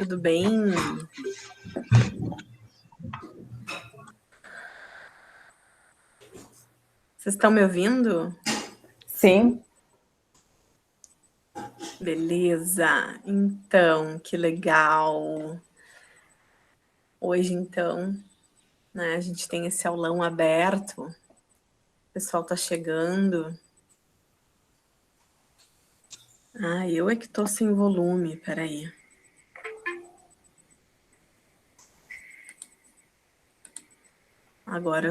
Tudo bem? Vocês estão me ouvindo? Sim. Beleza. Então, que legal. Hoje, então, né, a gente tem esse aulão aberto. O pessoal tá chegando. Eu é que tô sem volume, peraí. Agora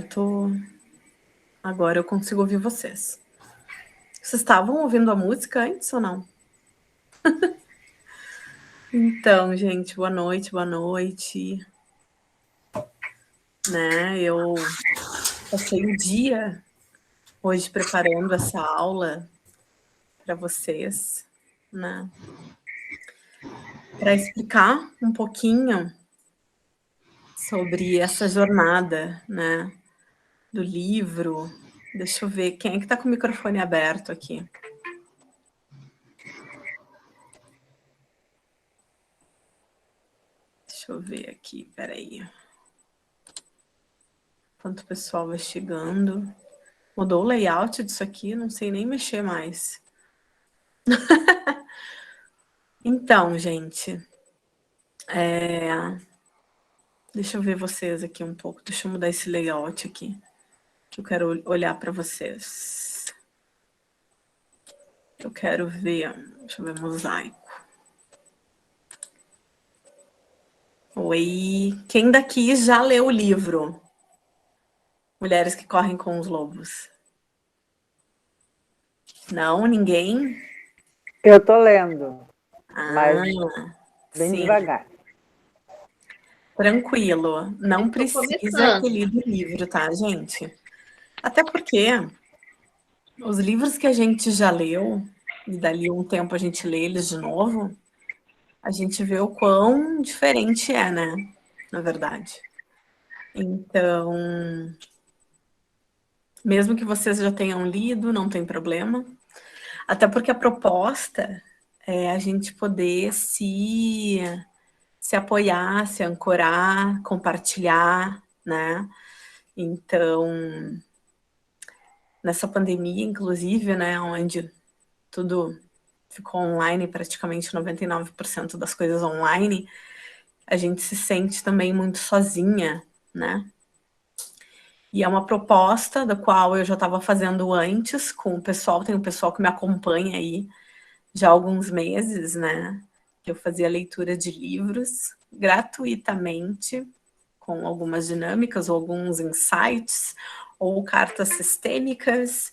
eu consigo ouvir vocês. Vocês estavam ouvindo a música antes ou não? Então, gente, boa noite, boa noite. Né, eu passei o dia hoje preparando essa aula para vocês, né? Para explicar um pouquinho sobre essa jornada, né? Do livro. Deixa eu ver, quem é que está com o microfone aberto aqui? Deixa eu ver aqui, peraí. Enquanto o pessoal vai chegando. Mudou o layout disso aqui, não sei nem mexer mais. Então, gente, deixa eu ver vocês aqui um pouco. Deixa eu mudar esse layout aqui, que eu quero olhar para vocês. Eu quero ver, deixa eu ver, mosaico. Oi, quem daqui já leu o livro Mulheres que Correm com os Lobos? Não, ninguém? Eu tô lendo, mas bem Sim, devagar. tranquilo. Não Tô precisa começando. ter lido o livro, tá, gente? Até porque os livros que a gente já leu, e dali um tempo a gente lê eles de novo, a gente vê o quão diferente é, né? Na verdade. Então, mesmo que vocês já tenham lido, não tem problema. Até porque a proposta é a gente poder se apoiar, se ancorar, compartilhar, né? Então, nessa pandemia, inclusive, né, onde tudo ficou online, praticamente 99% das coisas online, a gente se sente também muito sozinha, né? E é uma proposta da qual eu já estava fazendo antes com o pessoal, tem um pessoal que me acompanha aí já há alguns meses, né? Que eu fazia leitura de livros gratuitamente, com algumas dinâmicas ou alguns insights, ou cartas sistêmicas.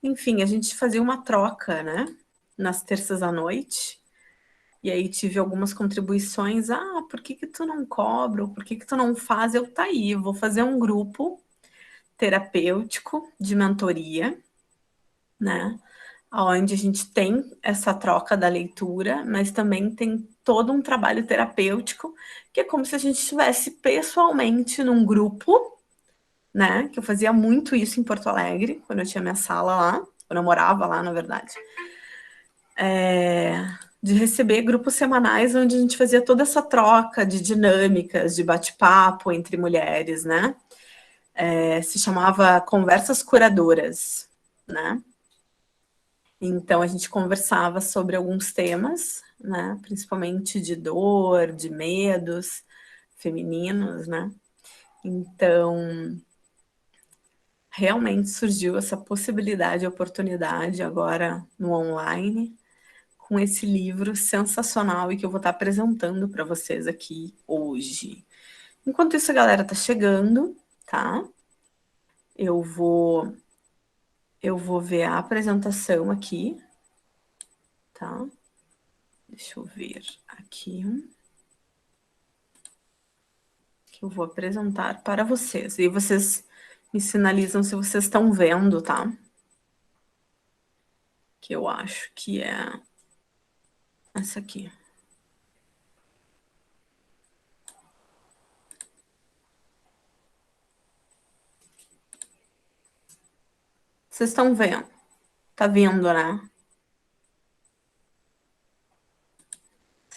Enfim, a gente fazia uma troca, né? Nas terças à noite. E aí tive algumas contribuições. Por que tu não cobra? Por que tu não faz? Eu tá aí, vou fazer um grupo terapêutico de mentoria, né? Onde a gente tem essa troca da leitura, mas também tem todo um trabalho terapêutico, que é como se a gente estivesse pessoalmente num grupo, né? Que eu fazia muito isso em Porto Alegre, quando eu tinha minha sala lá, quando eu morava lá, na verdade. De receber grupos semanais onde a gente fazia toda essa troca de dinâmicas, de bate-papo entre mulheres, né? Se chamava Conversas Curadoras, né? Então, a gente conversava sobre alguns temas, né? Principalmente de dor, de medos femininos, né? Então, realmente surgiu essa possibilidade, oportunidade agora no online, com esse livro sensacional e que eu vou estar apresentando para vocês aqui hoje. Enquanto isso, a galera tá chegando, tá? Eu vou ver a apresentação aqui, tá? Deixa eu ver aqui. Que eu vou apresentar para vocês. E vocês me sinalizam se vocês estão vendo, tá? Que eu acho que é essa aqui. Vocês estão vendo? Tá vindo, né?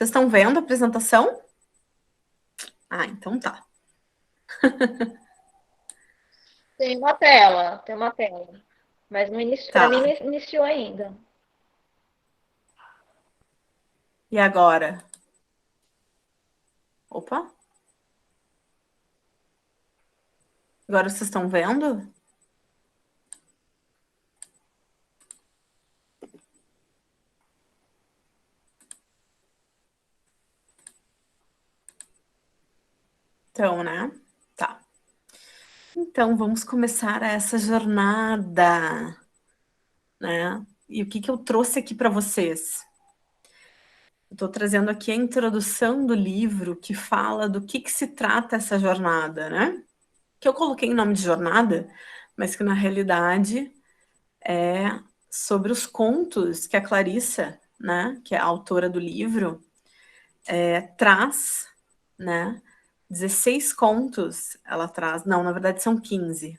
Vocês estão vendo a apresentação? Ah, então tá. Tem uma tela, Mas não inicio, para Tá. mim não iniciou ainda. E agora? Opa. Agora vocês estão vendo? Então, né? Tá. Então, vamos começar essa jornada, né? E o que eu trouxe aqui para vocês? Estou trazendo aqui a introdução do livro que fala do que se trata essa jornada, né? Que eu coloquei em nome de jornada, mas que na realidade é sobre os contos que a Clarissa, né, que é a autora do livro, traz, né? 16 contos ela traz, não, na verdade são 15.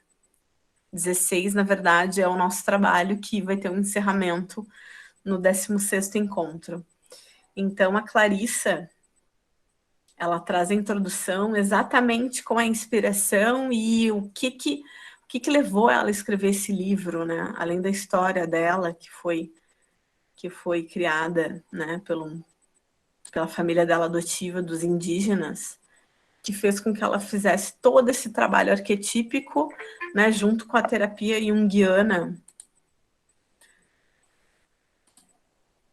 16, na verdade, é o nosso trabalho que vai ter um encerramento no 16º encontro. Então, a Clarissa, ela traz a introdução exatamente com a inspiração e o que levou ela a escrever esse livro, né? Além da história dela, que foi criada, né, pela família dela adotiva dos indígenas, que fez com que ela fizesse todo esse trabalho arquetípico, né, junto com a terapia junguiana.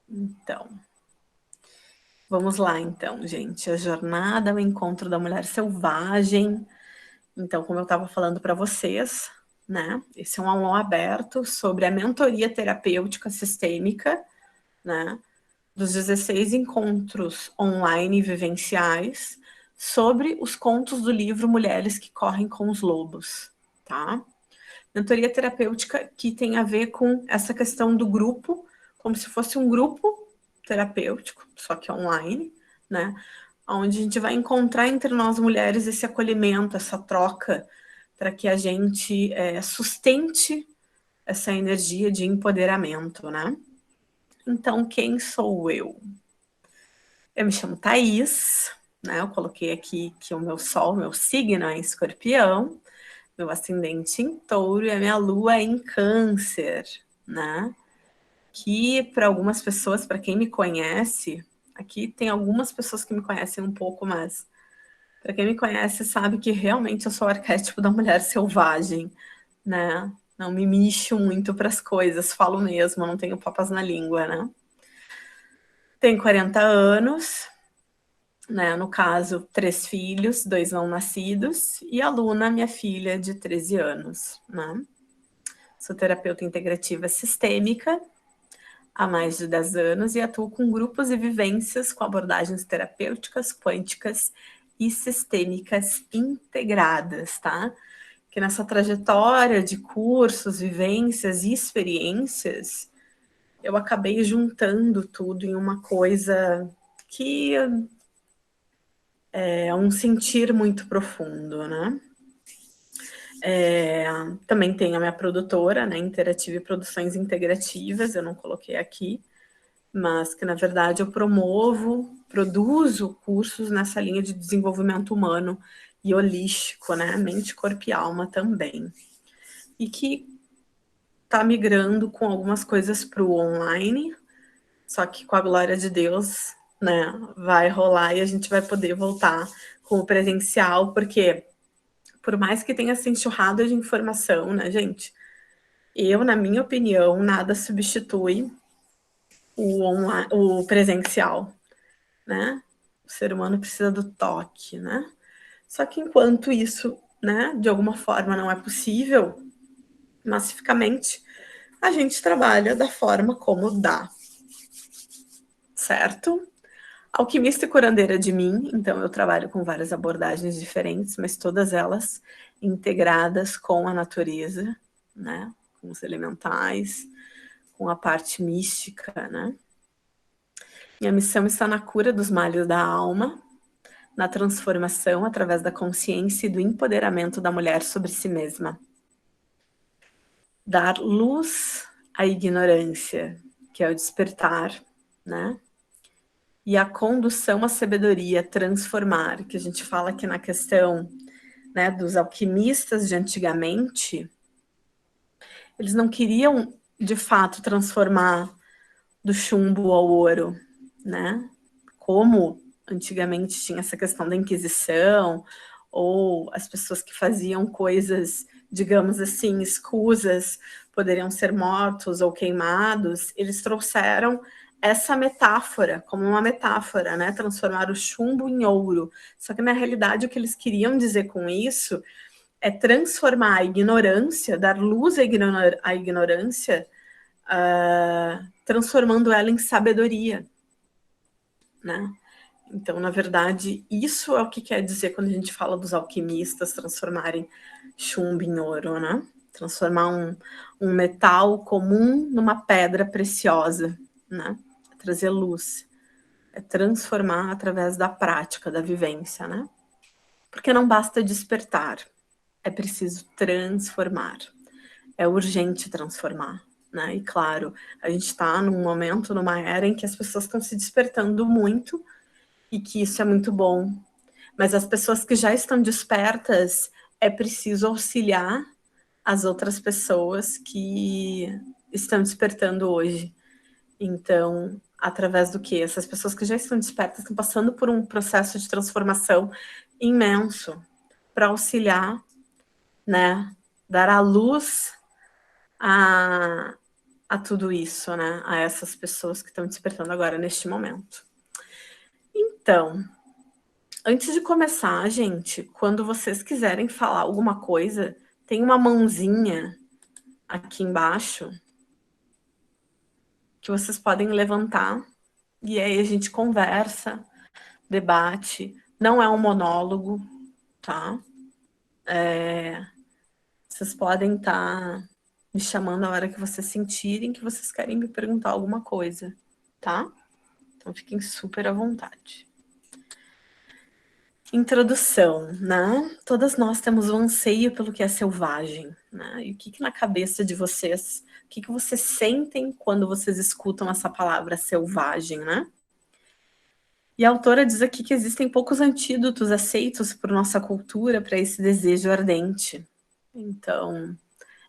Então, vamos lá, então, gente. A jornada ao encontro da mulher selvagem. Então, como eu estava falando para vocês, né? Esse é um aulão aberto sobre a mentoria terapêutica sistêmica, né? Dos 16 encontros online vivenciais sobre os contos do livro Mulheres que Correm com os Lobos, tá? Mentoria terapêutica que tem a ver com essa questão do grupo, como se fosse um grupo terapêutico, só que online, né? Onde a gente vai encontrar entre nós mulheres esse acolhimento, essa troca, para que a gente sustente essa energia de empoderamento, né? Então, quem sou eu? Eu me chamo Thaís, né? Eu coloquei aqui que o meu sol, meu signo é em Escorpião, meu ascendente em Touro e a minha lua é em Câncer, né? Que para algumas pessoas, para quem me conhece, aqui tem algumas pessoas que me conhecem um pouco, mas para quem me conhece sabe que realmente eu sou o arquétipo da mulher selvagem, né? Não me mexo muito para as coisas, falo mesmo, não tenho papas na língua, né? Tenho 40 anos, né? No caso, 3 filhos, 2 não nascidos, e a Luna, minha filha de 13 anos, né? Sou terapeuta integrativa sistêmica há mais de 10 anos e atuo com grupos e vivências com abordagens terapêuticas, quânticas e sistêmicas integradas, tá? Que nessa trajetória de cursos, vivências e experiências, eu acabei juntando tudo em uma coisa que é um sentir muito profundo, né? Também tenho a minha produtora, né, Interative Produções Integrativas, eu não coloquei aqui, mas que na verdade eu produzo cursos nessa linha de desenvolvimento humano e holístico, né, mente, corpo e alma também. E que tá migrando com algumas coisas para o online, só que com a glória de Deus, né, vai rolar e a gente vai poder voltar com o presencial, porque por mais que tenha essa enxurrada de informação, né, gente, eu, na minha opinião, nada substitui o presencial, né? O ser humano precisa do toque, né? Só que enquanto isso, né, de alguma forma não é possível, massificamente, a gente trabalha da forma como dá, certo? Alquimista e curandeira de mim, então eu trabalho com várias abordagens diferentes, mas todas elas integradas com a natureza, né? Com os elementais, com a parte mística, né? Minha missão está na cura dos males da alma, na transformação através da consciência e do empoderamento da mulher sobre si mesma. Dar luz à ignorância, que é o despertar, né? e a condução à sabedoria, transformar, que a gente fala aqui na questão, né, dos alquimistas de antigamente, eles não queriam, de fato, transformar do chumbo ao ouro, né? Como antigamente tinha essa questão da Inquisição, ou as pessoas que faziam coisas, digamos assim, escusas, poderiam ser mortos ou queimados, eles trouxeram essa metáfora, como uma metáfora, né? Transformar o chumbo em ouro. Só que, na realidade, o que eles queriam dizer com isso é transformar a ignorância, dar luz à ignorância, transformando ela em sabedoria, né? Então, na verdade, isso é o que quer dizer quando a gente fala dos alquimistas transformarem chumbo em ouro, né? Transformar um metal comum numa pedra preciosa, né? Trazer luz. É transformar através da prática, da vivência, né? Porque não basta despertar, é preciso transformar. É urgente transformar, né? E claro, a gente está num momento, numa era em que as pessoas estão se despertando muito e que isso é muito bom. Mas as pessoas que já estão despertas, é preciso auxiliar as outras pessoas que estão despertando hoje. Então, através do quê? Essas pessoas que já estão despertas estão passando por um processo de transformação imenso para auxiliar, né? Dar a luz a tudo isso, né? A essas pessoas que estão despertando agora neste momento. Então, antes de começar, gente, quando vocês quiserem falar alguma coisa, tem uma mãozinha aqui embaixo que vocês podem levantar e aí a gente conversa, debate. Não é um monólogo, tá? Vocês podem estar me chamando a hora que vocês sentirem que vocês querem me perguntar alguma coisa, tá? Então fiquem super à vontade. Introdução, né? Todas nós temos um anseio pelo que é selvagem, né? E o que na cabeça de vocês, o que vocês sentem quando vocês escutam essa palavra selvagem, né? E a autora diz aqui que existem poucos antídotos aceitos por nossa cultura para esse desejo ardente. Então,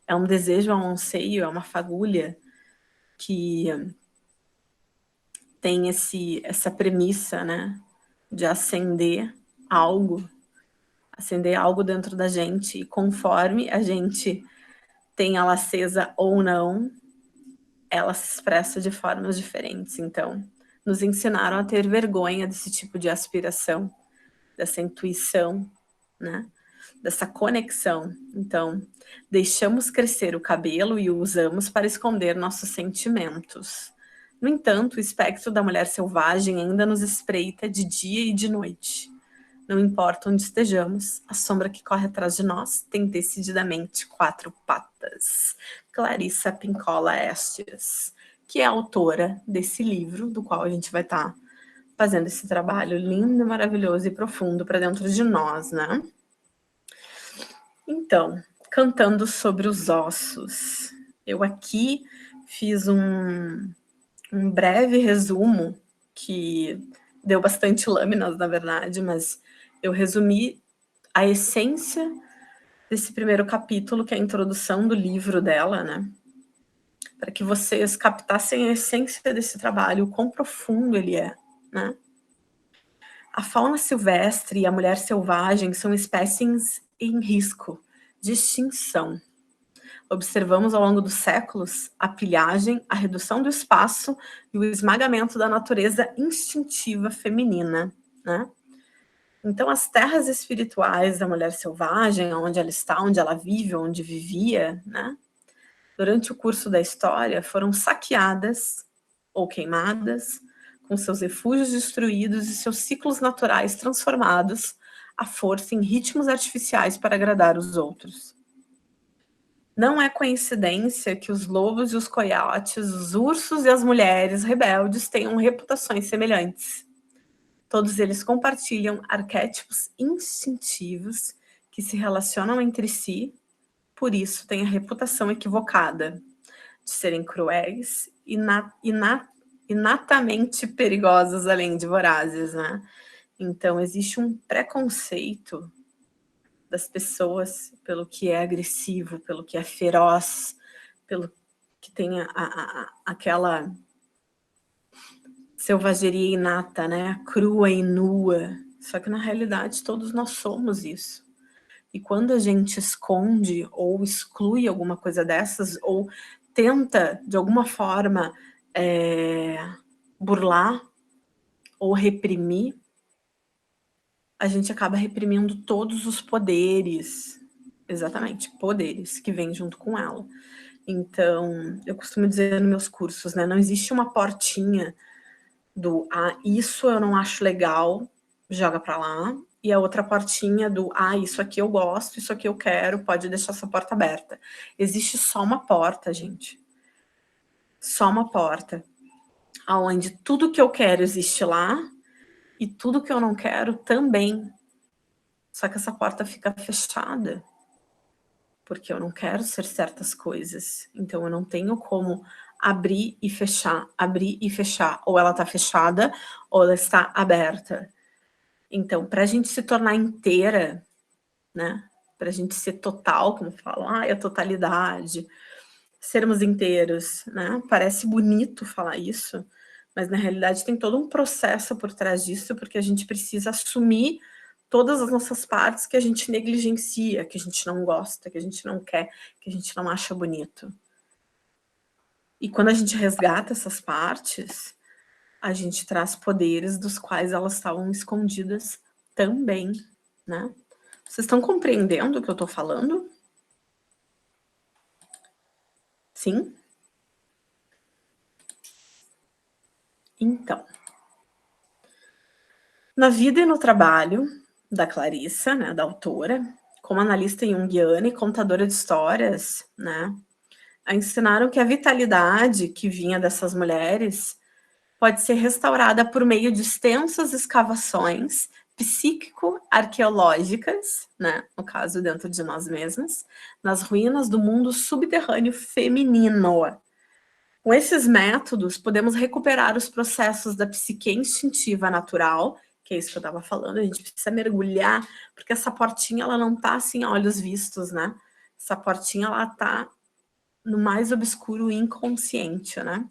é um desejo, é um anseio, é uma fagulha que tem essa premissa, né? De acender algo dentro da gente, e conforme a gente tem ela acesa ou não, ela se expressa de formas diferentes. Então, nos ensinaram a ter vergonha desse tipo de aspiração, dessa intuição, né? Dessa conexão. Então, deixamos crescer o cabelo e o usamos para esconder nossos sentimentos. No entanto, o espectro da mulher selvagem ainda nos espreita de dia e de noite. Não importa onde estejamos, a sombra que corre atrás de nós tem decididamente 4 patas. Clarissa Pinkola Estes, que é a autora desse livro, do qual a gente vai estar fazendo esse trabalho lindo, maravilhoso e profundo para dentro de nós, né? Então, cantando sobre os ossos. Eu aqui fiz um breve resumo que deu bastante lâminas, na verdade, mas eu resumi a essência desse primeiro capítulo, que é a introdução do livro dela, né? Para que vocês captassem a essência desse trabalho, o quão profundo ele é, né? A fauna silvestre e a mulher selvagem são espécies em risco de extinção. Observamos ao longo dos séculos a pilhagem, a redução do espaço e o esmagamento da natureza instintiva feminina, né? Então, as terras espirituais da mulher selvagem, onde ela está, onde ela vive, onde vivia, né? Durante o curso da história, foram saqueadas ou queimadas, com seus refúgios destruídos e seus ciclos naturais transformados à força em ritmos artificiais para agradar os outros. Não é coincidência que os lobos e os coiotes, os ursos e as mulheres rebeldes tenham reputações semelhantes. Todos eles compartilham arquétipos instintivos que se relacionam entre si, por isso têm a reputação equivocada de serem cruéis inatamente perigosos, além de vorazes, né? Então, existe um preconceito das pessoas pelo que é agressivo, pelo que é feroz, pelo que tem aquela selvageria inata, né? Crua e nua. Só que, na realidade, todos nós somos isso. E quando a gente esconde ou exclui alguma coisa dessas, ou tenta, de alguma forma, burlar ou reprimir, a gente acaba reprimindo todos os poderes, exatamente, poderes que vêm junto com ela. Então, eu costumo dizer nos meus cursos, né, não existe uma portinha do, isso eu não acho legal, joga pra lá, e a outra portinha do, isso aqui eu gosto, isso aqui eu quero, pode deixar essa porta aberta. Existe só uma porta, gente. Só uma porta. Onde tudo que eu quero existe lá, e tudo que eu não quero também. Só que essa porta fica fechada, porque eu não quero ser certas coisas. Então eu não tenho como abrir e fechar. Ou ela está fechada, ou ela está aberta. Então, para a gente se tornar inteira, né? Para a gente ser total, como falam, a totalidade, sermos inteiros, né? Parece bonito falar isso, mas na realidade tem todo um processo por trás disso, porque a gente precisa assumir todas as nossas partes que a gente negligencia, que a gente não gosta, que a gente não quer, que a gente não acha bonito. E quando a gente resgata essas partes, a gente traz poderes dos quais elas estavam escondidas também, né? Vocês estão compreendendo o que eu estou falando? Sim? Então, na vida e no trabalho da Clarissa, né, da autora, como analista junguiana e contadora de histórias, né, a ensinaram que a vitalidade que vinha dessas mulheres pode ser restaurada por meio de extensas escavações psíquico-arqueológicas, né, no caso dentro de nós mesmas, nas ruínas do mundo subterrâneo feminino. Com esses métodos, podemos recuperar os processos da psique instintiva natural, que é isso que eu estava falando, a gente precisa mergulhar, porque essa portinha, ela não está assim a olhos vistos, né? Essa portinha, ela está no mais obscuro inconsciente, né?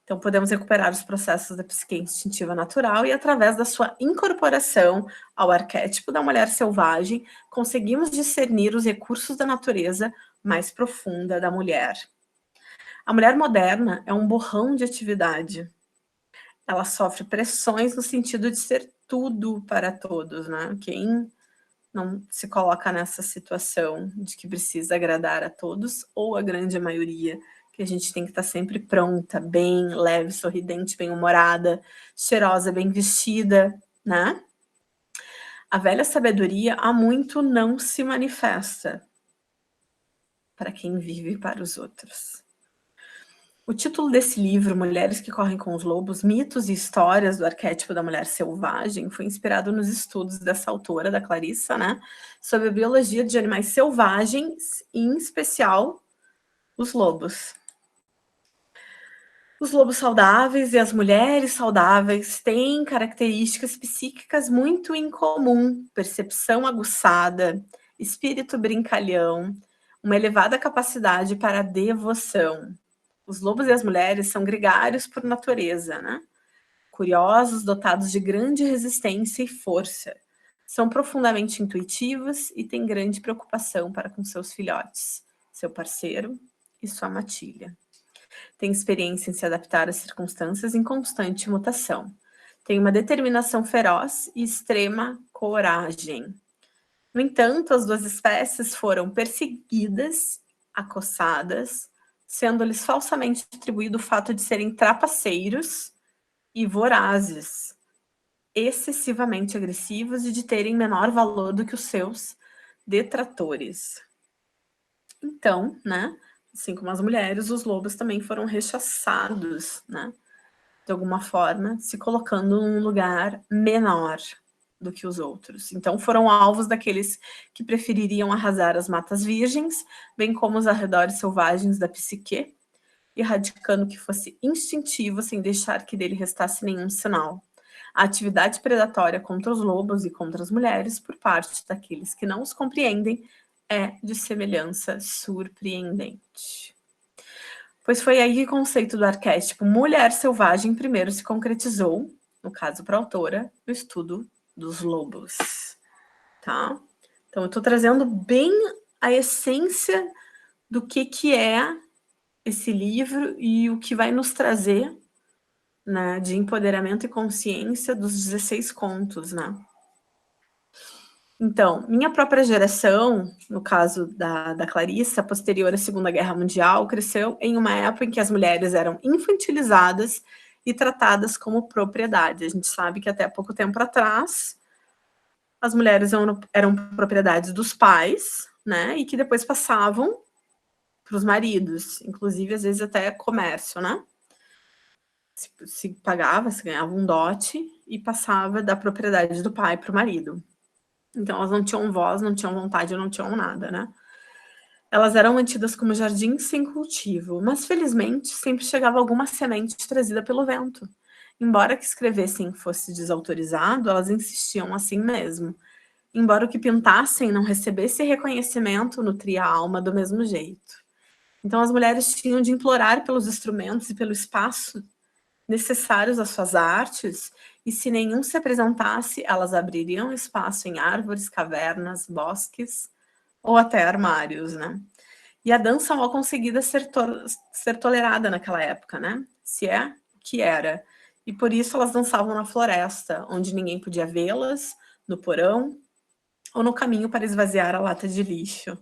Então, podemos recuperar os processos da psique instintiva natural e, através da sua incorporação ao arquétipo da mulher selvagem, conseguimos discernir os recursos da natureza mais profunda da mulher. A mulher moderna é um borrão de atividade. Ela sofre pressões no sentido de ser tudo para todos, né? Quem não se coloca nessa situação de que precisa agradar a todos, ou a grande maioria, que a gente tem que estar sempre pronta, bem, leve, sorridente, bem-humorada, cheirosa, bem vestida, né? A velha sabedoria há muito não se manifesta para quem vive para os outros. O título desse livro, Mulheres que Correm com os Lobos, Mitos e Histórias do Arquétipo da Mulher Selvagem, foi inspirado nos estudos dessa autora, da Clarissa, né, sobre a biologia de animais selvagens, e em especial os lobos. Os lobos saudáveis e as mulheres saudáveis têm características psíquicas muito em comum: percepção aguçada, espírito brincalhão, uma elevada capacidade para a devoção. Os lobos e as mulheres são gregários por natureza, né? Curiosos, dotados de grande resistência e força. São profundamente intuitivos e têm grande preocupação para com seus filhotes, seu parceiro e sua matilha. Têm experiência em se adaptar às circunstâncias em constante mutação. Têm uma determinação feroz e extrema coragem. No entanto, as duas espécies foram perseguidas, acossadas, sendo-lhes falsamente atribuído o fato de serem trapaceiros e vorazes, excessivamente agressivos e de terem menor valor do que os seus detratores. Então, né, assim como as mulheres, os lobos também foram rechaçados, né, de alguma forma, se colocando num lugar menor do que os outros. Então foram alvos daqueles que prefeririam arrasar as matas virgens, bem como os arredores selvagens da psique, erradicando o que fosse instintivo, sem deixar que dele restasse nenhum sinal. A atividade predatória contra os lobos e contra as mulheres, por parte daqueles que não os compreendem, é de semelhança surpreendente. Pois foi aí que o conceito do arquétipo mulher selvagem primeiro se concretizou, no caso para a autora, no estudo dos lobos. Tá? Então, eu estou trazendo bem a essência do que é esse livro e o que vai nos trazer, né, de empoderamento e consciência dos 16 contos, né? Então, minha própria geração, no caso da Clarissa, posterior à Segunda Guerra Mundial, cresceu em uma época em que as mulheres eram infantilizadas e tratadas como propriedade. A gente sabe que até pouco tempo atrás, as mulheres eram propriedades dos pais, né, e que depois passavam para os maridos, inclusive, às vezes, até comércio, né? Se pagava, se ganhava um dote e passava da propriedade do pai para o marido. Então, elas não tinham voz, não tinham vontade, não tinham nada, né? Elas eram mantidas como jardins sem cultivo, mas, felizmente, sempre chegava alguma semente trazida pelo vento. Embora que escrevessem fosse desautorizado, elas insistiam assim mesmo. Embora o que pintassem não recebesse reconhecimento, nutria a alma do mesmo jeito. Então, as mulheres tinham de implorar pelos instrumentos e pelo espaço necessários às suas artes, e se nenhum se apresentasse, elas abririam espaço em árvores, cavernas, bosques ou até armários, né? E a dança mal conseguida ser tolerada naquela época, né? Se é o que era. E por isso elas dançavam na floresta, onde ninguém podia vê-las, no porão ou no caminho para esvaziar a lata de lixo.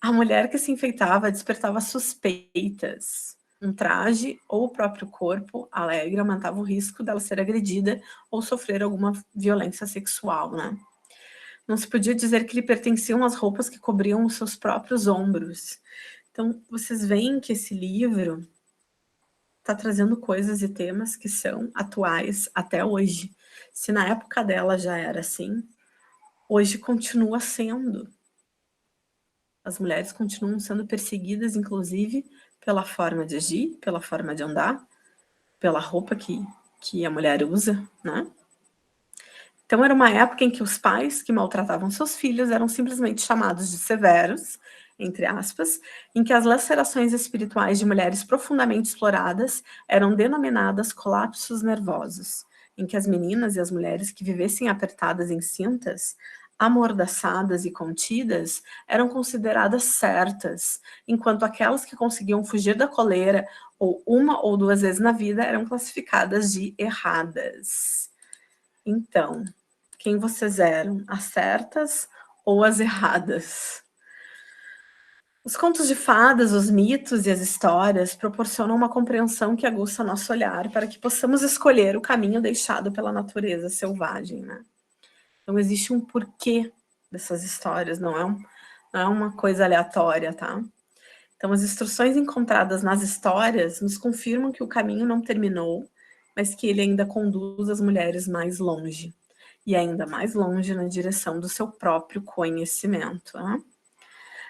A mulher que se enfeitava despertava suspeitas. Um traje ou o próprio corpo alegre aumentava o risco dela ser agredida ou sofrer alguma violência sexual, né? Não se podia dizer que lhe pertenciam as roupas que cobriam os seus próprios ombros. Então, vocês veem que esse livro está trazendo coisas e temas que são atuais até hoje. Se na época dela já era assim, hoje continua sendo. As mulheres continuam sendo perseguidas, inclusive, pela forma de agir, pela forma de andar, pela roupa que a mulher usa, né? Então, era uma época em que os pais que maltratavam seus filhos eram simplesmente chamados de severos, entre aspas, em que as lacerações espirituais de mulheres profundamente exploradas eram denominadas colapsos nervosos, em que as meninas e as mulheres que vivessem apertadas em cintas, amordaçadas e contidas, eram consideradas certas, enquanto aquelas que conseguiam fugir da coleira ou uma ou duas vezes na vida eram classificadas de erradas. Então, quem vocês eram? As certas ou as erradas? Os contos de fadas, os mitos e as histórias proporcionam uma compreensão que aguça nosso olhar para que possamos escolher o caminho deixado pela natureza selvagem, né? Então, existe um porquê dessas histórias, não é uma coisa aleatória, tá? Então, as instruções encontradas nas histórias nos confirmam que o caminho não terminou, mas que ele ainda conduz as mulheres mais longe. E ainda mais longe na direção do seu próprio conhecimento, né?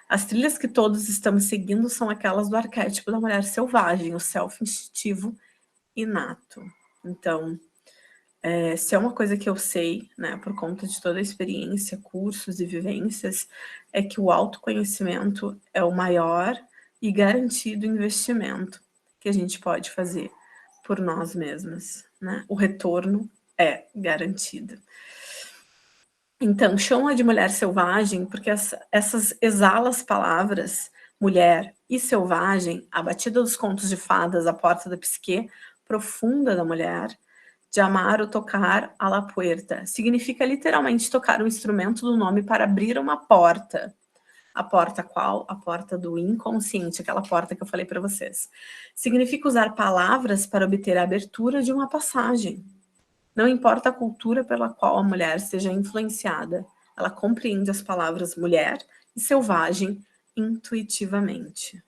As trilhas que todos estamos seguindo são aquelas do arquétipo da mulher selvagem, o self instintivo inato. Então, se é uma coisa que eu sei, né, por conta de toda a experiência, cursos e vivências, é que o autoconhecimento é o maior e garantido investimento que a gente pode fazer por nós mesmas, né? O retorno é garantido. Então, chama de mulher selvagem porque essas exalas palavras, mulher e selvagem, a batida dos contos de fadas, a porta da psique profunda da mulher, de amar ou tocar a la puerta, significa literalmente tocar o instrumento do nome para abrir uma porta. A porta qual? A porta do inconsciente, aquela porta que eu falei para vocês. Significa usar palavras para obter a abertura de uma passagem. Não importa a cultura pela qual a mulher seja influenciada, ela compreende as palavras mulher e selvagem intuitivamente.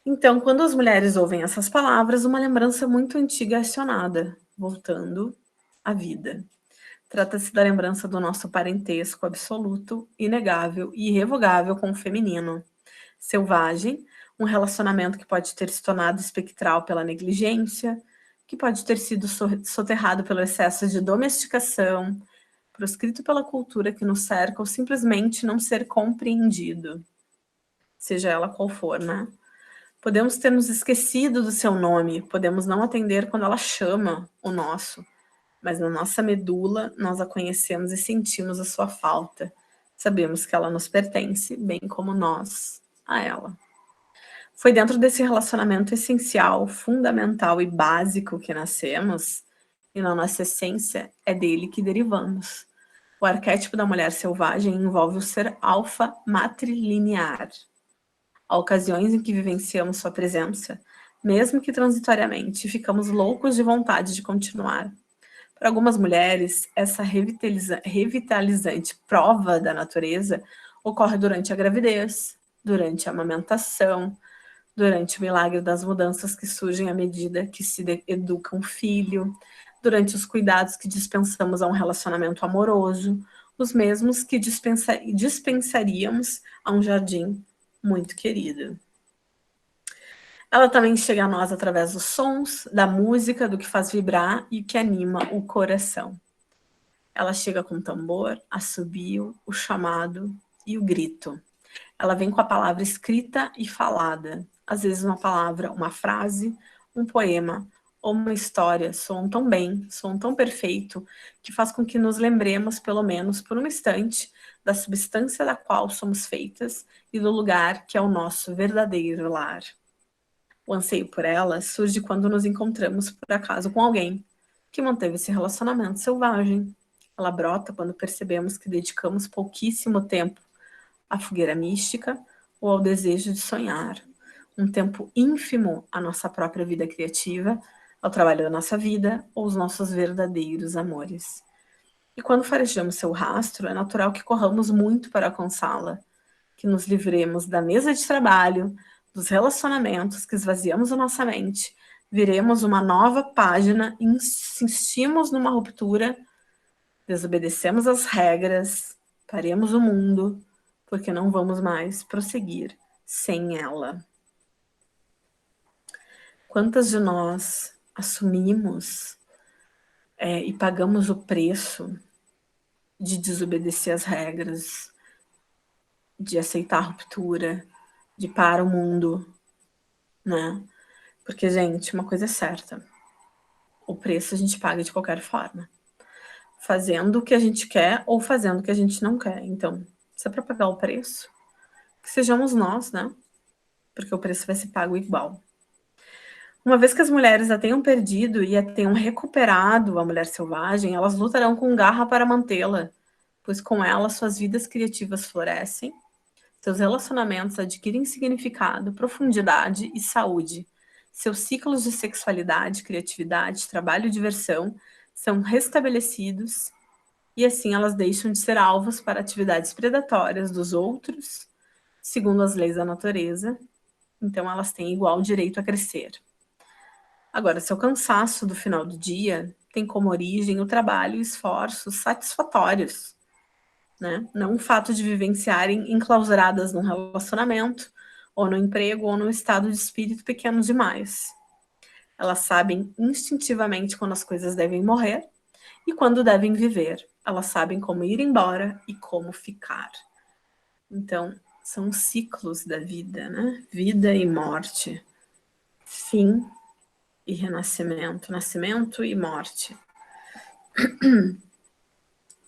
Então, quando as mulheres ouvem essas palavras, uma lembrança muito antiga é acionada, voltando à vida. Trata-se da lembrança do nosso parentesco absoluto, inegável e irrevogável com o feminino. Selvagem, Um relacionamento que pode ter se tornado espectral pela negligência, que pode ter sido soterrado pelo excesso de domesticação, proscrito pela cultura que nos cerca ou simplesmente não ser compreendido, seja ela qual for, né? Podemos ter nos esquecido do seu nome, podemos não atender quando ela chama o nosso, mas na nossa medula nós a conhecemos e sentimos a sua falta. Sabemos que ela nos pertence, bem como nós a ela. Foi dentro desse relacionamento essencial, fundamental e básico que nascemos, e na nossa essência é dele que derivamos. O arquétipo da mulher selvagem envolve o ser alfa matrilinear. Há ocasiões em que vivenciamos sua presença, mesmo que transitoriamente, ficamos loucos de vontade de continuar. Para algumas mulheres, essa revitalizante prova da natureza ocorre durante a gravidez, durante a amamentação, durante o milagre das mudanças que surgem à medida que se educa um filho, durante os cuidados que dispensamos a um relacionamento amoroso, os mesmos que dispensaríamos a um jardim muito querido. Ela também chega a nós através dos sons, da música, do que faz vibrar e que anima o coração. Ela chega com o tambor, assobio, o chamado e o grito. Ela vem com a palavra escrita e falada. Às vezes uma palavra, uma frase, um poema ou uma história soam tão bem, soam tão perfeito, que faz com que nos lembremos, pelo menos por um instante, da substância da qual somos feitas e do lugar que é o nosso verdadeiro lar. O anseio por ela surge quando nos encontramos por acaso com alguém que manteve esse relacionamento selvagem. Ela brota quando percebemos que dedicamos pouquíssimo tempo à fogueira mística ou ao desejo de sonhar, um tempo ínfimo à nossa própria vida criativa, ao trabalho da nossa vida ou os nossos verdadeiros amores. E quando farejamos seu rastro, é natural que corramos muito para alcançá-la, que nos livremos da mesa de trabalho, dos relacionamentos, que esvaziamos a nossa mente, viremos uma nova página, insistimos numa ruptura, desobedecemos as regras, paremos o mundo, porque não vamos mais prosseguir sem ela. Quantas de nós assumimos e pagamos o preço de desobedecer as regras, de aceitar a ruptura, de parar o mundo, né? Porque, gente, uma coisa é certa, o preço a gente paga de qualquer forma, fazendo o que a gente quer ou fazendo o que a gente não quer. Então, se é para pagar o preço, que sejamos nós, né? Porque o preço vai ser pago igual. Uma vez que as mulheres a tenham perdido e a tenham recuperado a mulher selvagem, elas lutarão com garra para mantê-la, pois com ela suas vidas criativas florescem, seus relacionamentos adquirem significado, profundidade e saúde. Seus ciclos de sexualidade, criatividade, trabalho e diversão são restabelecidos e assim elas deixam de ser alvos para atividades predatórias dos outros, segundo as leis da natureza. Então elas têm igual direito a crescer. Agora, seu cansaço do final do dia tem como origem o trabalho e esforços satisfatórios, né? Não o fato de vivenciarem enclausuradas num relacionamento, ou no emprego, ou no estado de espírito pequeno demais. Elas sabem instintivamente quando as coisas devem morrer e quando devem viver. Elas sabem como ir embora e como ficar. Então, são ciclos da vida, né? Vida e morte. Fim e renascimento, nascimento e morte.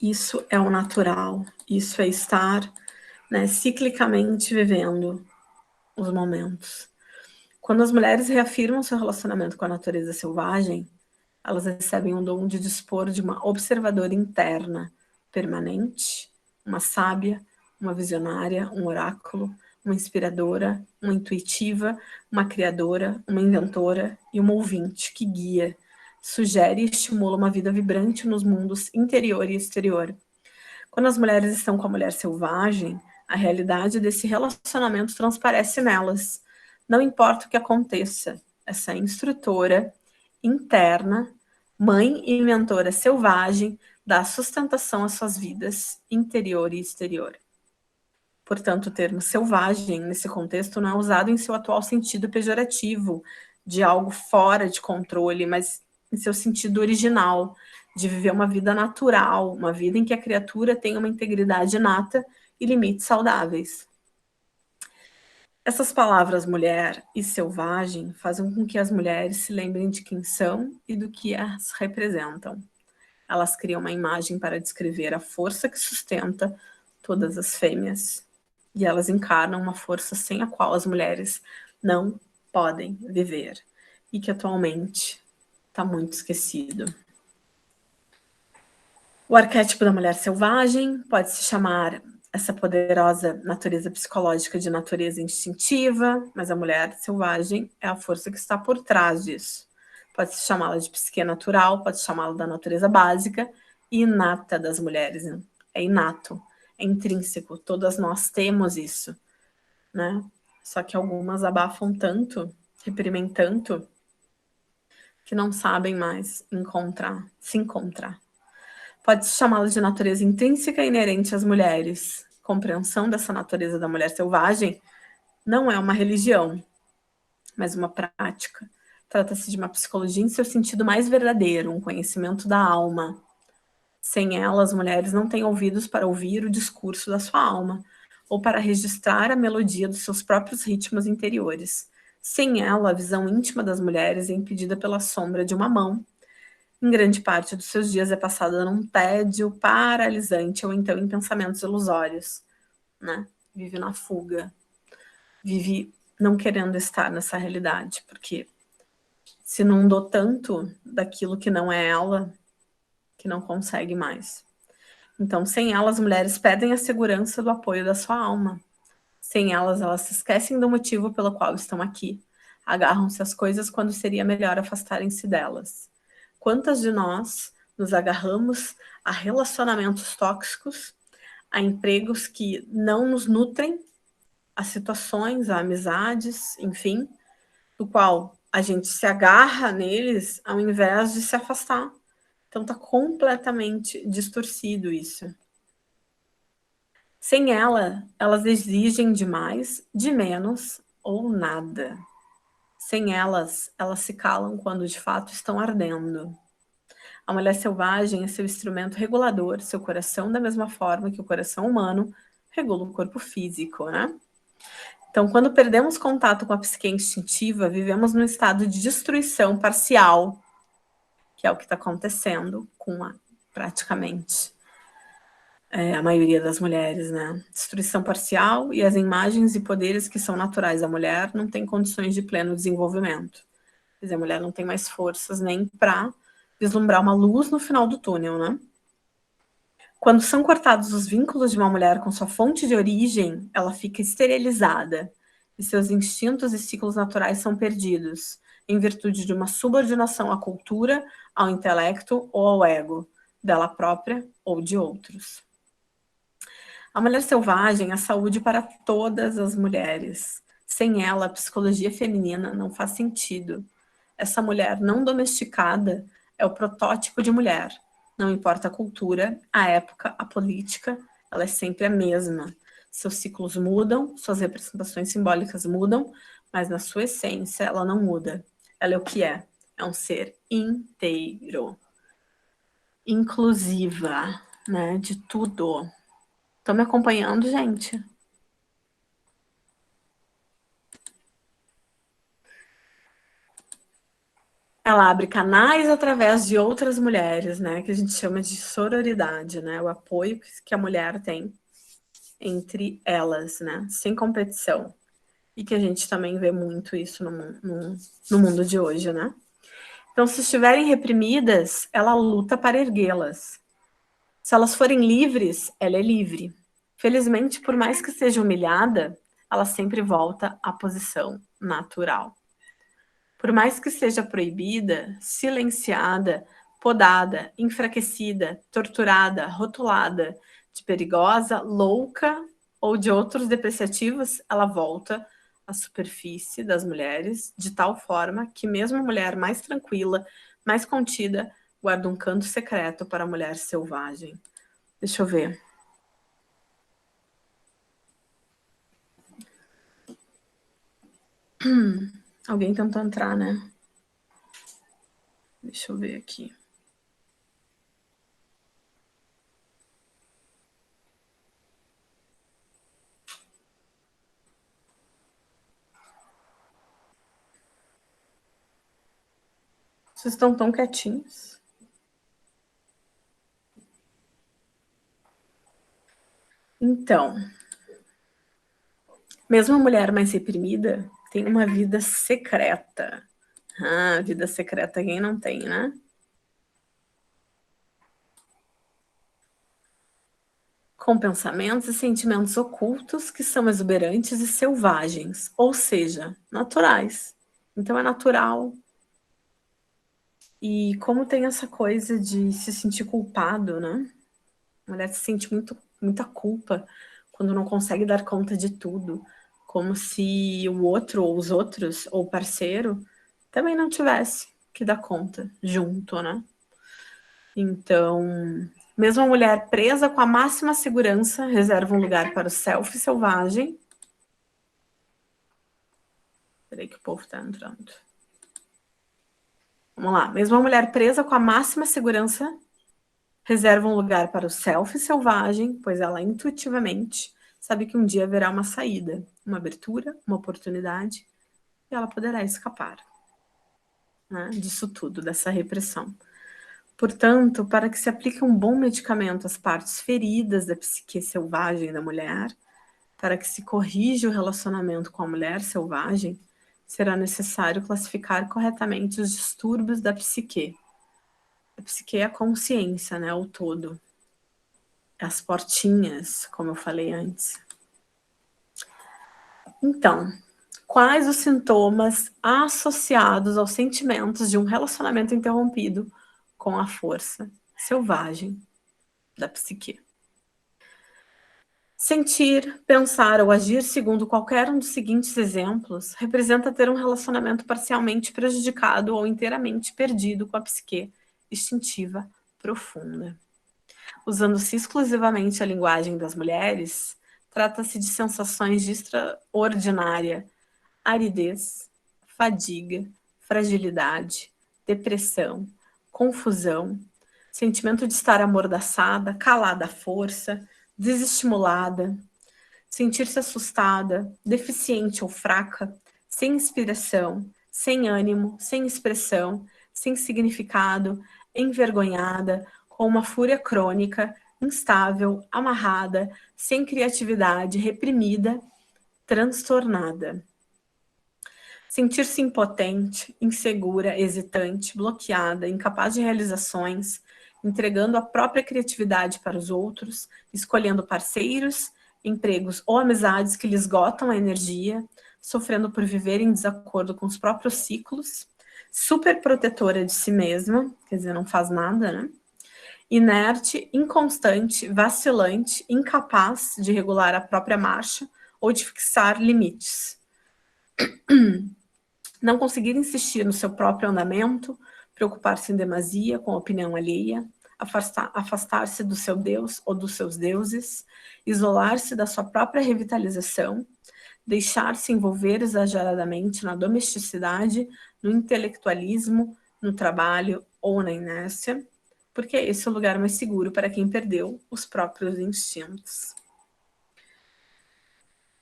Isso é o natural, isso é estar, né, ciclicamente vivendo os momentos. Quando as mulheres reafirmam seu relacionamento com a natureza selvagem, elas recebem o dom de dispor de uma observadora interna, permanente, uma sábia, uma visionária, um oráculo, uma inspiradora, uma intuitiva, uma criadora, uma inventora e uma ouvinte que guia, sugere e estimula uma vida vibrante nos mundos interior e exterior. Quando as mulheres estão com a mulher selvagem, a realidade desse relacionamento transparece nelas. Não importa o que aconteça, essa instrutora interna, mãe e mentora selvagem, dá sustentação às suas vidas interior e exterior. Portanto, o termo selvagem, nesse contexto, não é usado em seu atual sentido pejorativo, de algo fora de controle, mas em seu sentido original, de viver uma vida natural, uma vida em que a criatura tem uma integridade inata e limites saudáveis. Essas palavras mulher e selvagem fazem com que as mulheres se lembrem de quem são e do que as representam. Elas criam uma imagem para descrever a força que sustenta todas as fêmeas. E elas encarnam uma força sem a qual as mulheres não podem viver. E que atualmente está muito esquecido. O arquétipo da mulher selvagem pode se chamar essa poderosa natureza psicológica de natureza instintiva, mas a mulher selvagem é a força que está por trás disso. Pode-se chamá-la de psique natural, pode-se chamá-la da natureza básica e inata das mulheres. Né? É inato, é intrínseco, todas nós temos isso. Né? Só que algumas abafam tanto, reprimem tanto, que não sabem mais se encontrar. Pode-se chamá-la de natureza intrínseca inerente às mulheres. Compreensão dessa natureza da mulher selvagem não é uma religião, mas uma prática. Trata-se de uma psicologia em seu sentido mais verdadeiro, um conhecimento da alma. Sem ela, as mulheres não têm ouvidos para ouvir o discurso da sua alma, ou para registrar a melodia dos seus próprios ritmos interiores. Sem ela, a visão íntima das mulheres é impedida pela sombra de uma mão. Em grande parte dos seus dias é passada num tédio paralisante ou então em pensamentos ilusórios, né? Vive na fuga, vive não querendo estar nessa realidade, porque se inundou tanto daquilo que não é ela, que não consegue mais. Então, sem elas, as mulheres perdem a segurança do apoio da sua alma. Sem elas, elas se esquecem do motivo pelo qual estão aqui. Agarram-se às coisas quando seria melhor afastarem-se delas. Quantas de nós nos agarramos a relacionamentos tóxicos, a empregos que não nos nutrem, a situações, a amizades, enfim, do qual a gente se agarra neles ao invés de se afastar. Então tá completamente distorcido isso. Sem ela, elas exigem demais, de menos ou nada. Sem elas, elas se calam quando de fato estão ardendo. A mulher selvagem é seu instrumento regulador, seu coração, da mesma forma que o coração humano regula o corpo físico, né? Então, quando perdemos contato com a psique instintiva, vivemos num estado de destruição parcial, que é o que está acontecendo com praticamente a maioria das mulheres, né? Destruição parcial e as imagens e poderes que são naturais da mulher não têm condições de pleno desenvolvimento. Quer dizer, a mulher não tem mais forças nem para vislumbrar uma luz no final do túnel, né? Quando são cortados os vínculos de uma mulher com sua fonte de origem, ela fica esterilizada e seus instintos e ciclos naturais são perdidos, em virtude de uma subordinação à cultura, ao intelecto ou ao ego, dela própria ou de outros. A mulher selvagem é saúde para todas as mulheres. Sem ela, a psicologia feminina não faz sentido. Essa mulher não domesticada é o protótipo de mulher. Não importa a cultura, a época, a política, ela é sempre a mesma. Seus ciclos mudam, suas representações simbólicas mudam, mas na sua essência ela não muda. Ela é o que é. É um ser inteiro. Inclusiva, né? De tudo. Estão me acompanhando, gente? Ela abre canais através de outras mulheres, né? Que a gente chama de sororidade, né? O apoio que a mulher tem entre elas, né? Sem competição. E que a gente também vê muito isso no mundo de hoje, né? Então, se estiverem reprimidas, ela luta para erguê-las. Se elas forem livres, ela é livre. Felizmente, por mais que seja humilhada, ela sempre volta à posição natural. Por mais que seja proibida, silenciada, podada, enfraquecida, torturada, rotulada de perigosa, louca ou de outros depreciativos, ela volta à superfície das mulheres de tal forma que mesmo a mulher mais tranquila, mais contida, guarda um canto secreto para a mulher selvagem. Deixa eu ver. Alguém tentou entrar, né? Deixa eu ver aqui. Vocês estão tão quietinhos. Então, mesmo a mulher mais reprimida tem uma vida secreta. Ah, vida secreta quem não tem, né? Com pensamentos e sentimentos ocultos que são exuberantes e selvagens, ou seja, naturais. Então é natural. E como tem essa coisa de se sentir culpado, né? A mulher se sente muita culpa quando não consegue dar conta de tudo, como se o outro, ou os outros, ou o parceiro, também não tivesse que dar conta junto, né? Então, mesmo a mulher presa com a máxima segurança, reserva um lugar para o selfie selvagem. Peraí que o povo tá entrando. Vamos lá. Mesmo a mulher presa com a máxima segurança, reserva um lugar para o selfie selvagem, pois ela intuitivamente sabe que um dia haverá uma saída, uma abertura, uma oportunidade, e ela poderá escapar, né, disso tudo, dessa repressão. Portanto, para que se aplique um bom medicamento às partes feridas da psique selvagem da mulher, para que se corrija o relacionamento com a mulher selvagem, será necessário classificar corretamente os distúrbios da psique. A psique é a consciência, né, o todo. As portinhas, como eu falei antes. Então, quais os sintomas associados aos sentimentos de um relacionamento interrompido com a força selvagem da psique? Sentir, pensar ou agir segundo qualquer um dos seguintes exemplos representa ter um relacionamento parcialmente prejudicado ou inteiramente perdido com a psique instintiva profunda. Usando-se exclusivamente a linguagem das mulheres, trata-se de sensações de extraordinária aridez, fadiga, fragilidade, depressão, confusão, sentimento de estar amordaçada, calada à força, desestimulada, sentir-se assustada, deficiente ou fraca, sem inspiração, sem ânimo, sem expressão, sem significado, envergonhada, com uma fúria crônica, instável, amarrada, sem criatividade, reprimida, transtornada. Sentir-se impotente, insegura, hesitante, bloqueada, incapaz de realizações, entregando a própria criatividade para os outros, escolhendo parceiros, empregos ou amizades que lhe esgotam a energia, sofrendo por viver em desacordo com os próprios ciclos, super protetora de si mesma, quer dizer, não faz nada, né? Inerte, inconstante, vacilante, incapaz de regular a própria marcha ou de fixar limites. Não conseguir insistir no seu próprio andamento, preocupar-se em demasia com a opinião alheia, afastar-se do seu Deus ou dos seus deuses, isolar-se da sua própria revitalização, deixar-se envolver exageradamente na domesticidade, no intelectualismo, no trabalho ou na inércia, porque esse é o lugar mais seguro para quem perdeu os próprios instintos.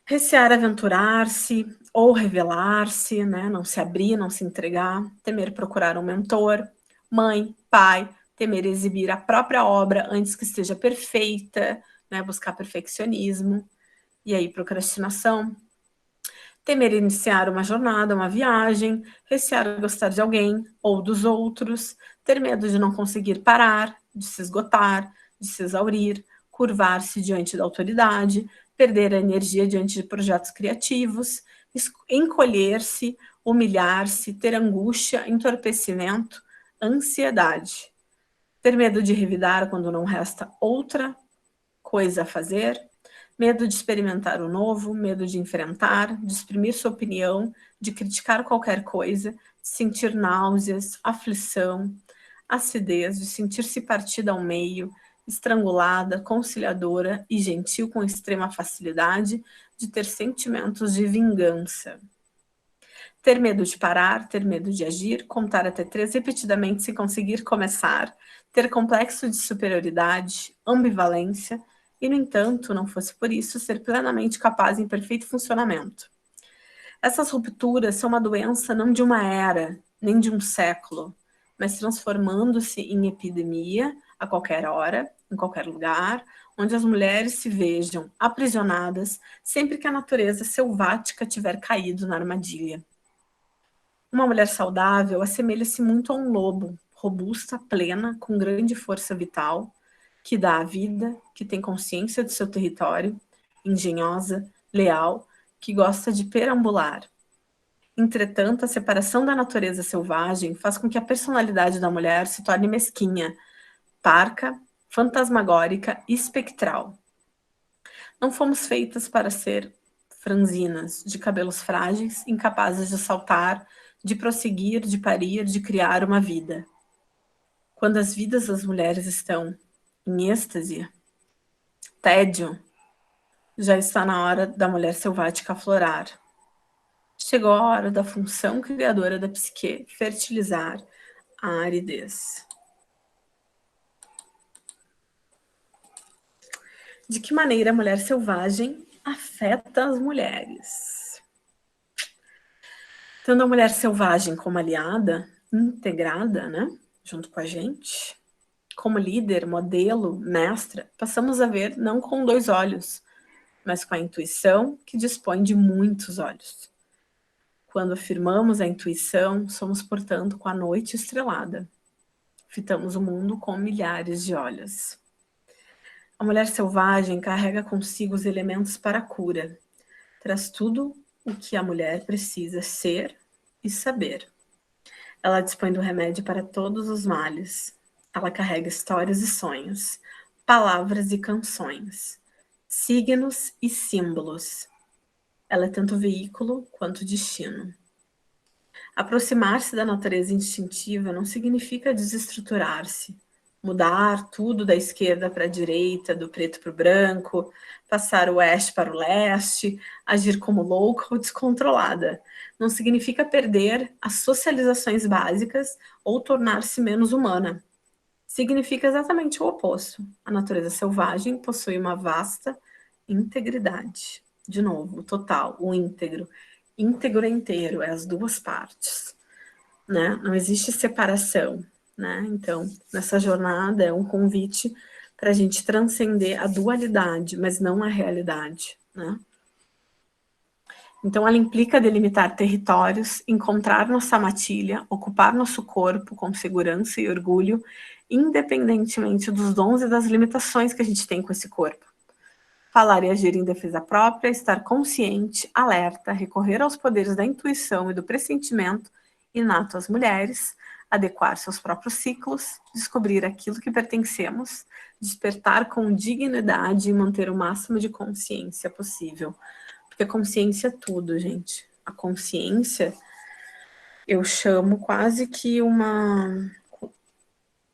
Recear aventurar-se ou revelar-se, né? Não se abrir, não se entregar, temer procurar um mentor, mãe, pai, temer exibir a própria obra antes que esteja perfeita, né? Buscar perfeccionismo, e aí procrastinação, temer iniciar uma jornada, uma viagem, recear gostar de alguém ou dos outros, ter medo de não conseguir parar, de se esgotar, de se exaurir, curvar-se diante da autoridade, perder a energia diante de projetos criativos, encolher-se, humilhar-se, ter angústia, entorpecimento, ansiedade, ter medo de revidar quando não resta outra coisa a fazer, medo de experimentar o novo, medo de enfrentar, de exprimir sua opinião, de criticar qualquer coisa, de sentir náuseas, aflição, acidez, de sentir-se partida ao meio, estrangulada, conciliadora e gentil com extrema facilidade, de ter sentimentos de vingança. ter medo de parar, ter medo de agir, contar até 3 repetidamente sem conseguir começar, ter complexo de superioridade, ambivalência, e, no entanto, não fosse por isso, ser plenamente capaz em perfeito funcionamento. Essas rupturas são uma doença não de uma era, nem de um século, mas transformando-se em epidemia a qualquer hora, em qualquer lugar, onde as mulheres se vejam aprisionadas sempre que a natureza selvática tiver caído na armadilha. Uma mulher saudável assemelha-se muito a um lobo, robusta, plena, com grande força vital, que dá a vida, que tem consciência do seu território, engenhosa, leal, que gosta de perambular. Entretanto, a separação da natureza selvagem faz com que a personalidade da mulher se torne mesquinha, parca, fantasmagórica e espectral. Não fomos feitas para ser franzinas, de cabelos frágeis, incapazes de saltar, de prosseguir, de parir, de criar uma vida. Quando as vidas das mulheres estão em êxtase, tédio, já está na hora da mulher selvática aflorar. Chegou a hora da função criadora da psique fertilizar a aridez. De que maneira a mulher selvagem afeta as mulheres? Tendo a mulher selvagem como aliada, integrada, né, junto com a gente, como líder, modelo, mestra, passamos a ver não com 2 olhos, mas com a intuição que dispõe de muitos olhos. Quando afirmamos a intuição, somos, portanto, com a noite estrelada. Fitamos o mundo com milhares de olhos. A mulher selvagem carrega consigo os elementos para a cura. Traz tudo o que a mulher precisa ser e saber. Ela dispõe do remédio para todos os males. Ela carrega histórias e sonhos, palavras e canções, signos e símbolos. Ela é tanto veículo quanto destino. Aproximar-se da natureza instintiva não significa desestruturar-se, mudar tudo da esquerda para a direita, do preto para o branco, passar o oeste para o leste, agir como louca ou descontrolada. Não significa perder as socializações básicas ou tornar-se menos humana. Significa exatamente o oposto. A natureza selvagem possui uma vasta integridade. De novo, o total, o íntegro. Íntegro é inteiro, é as duas partes, né? Não existe separação, né? Então, nessa jornada é um convite para a gente transcender a dualidade, mas não a realidade, né? Então, ela implica delimitar territórios, encontrar nossa matilha, ocupar nosso corpo com segurança e orgulho, independentemente dos dons e das limitações que a gente tem com esse corpo. Falar e agir em defesa própria, estar consciente, alerta, recorrer aos poderes da intuição e do pressentimento inato às mulheres, adequar seus próprios ciclos, descobrir aquilo que pertencemos, despertar com dignidade e manter o máximo de consciência possível. Porque a consciência é tudo, gente. A consciência, eu chamo quase que uma...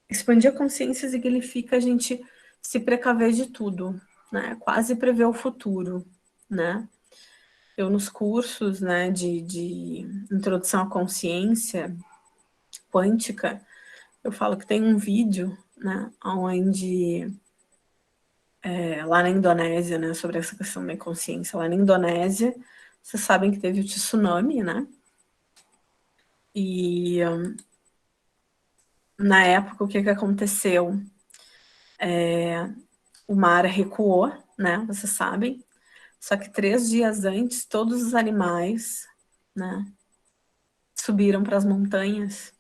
Expandir a consciência significa a gente se precaver de tudo, né? Quase prever o futuro, né? Eu nos cursos, né, de introdução à consciência quântica, eu falo que tem um vídeo, né, onde lá na Indonésia, né, sobre essa questão da consciência, lá na Indonésia, vocês sabem que teve o tsunami, né? E na época o que aconteceu? O mar recuou, né? Vocês sabem. Só que 3 dias antes, todos os animais, né, subiram para as montanhas.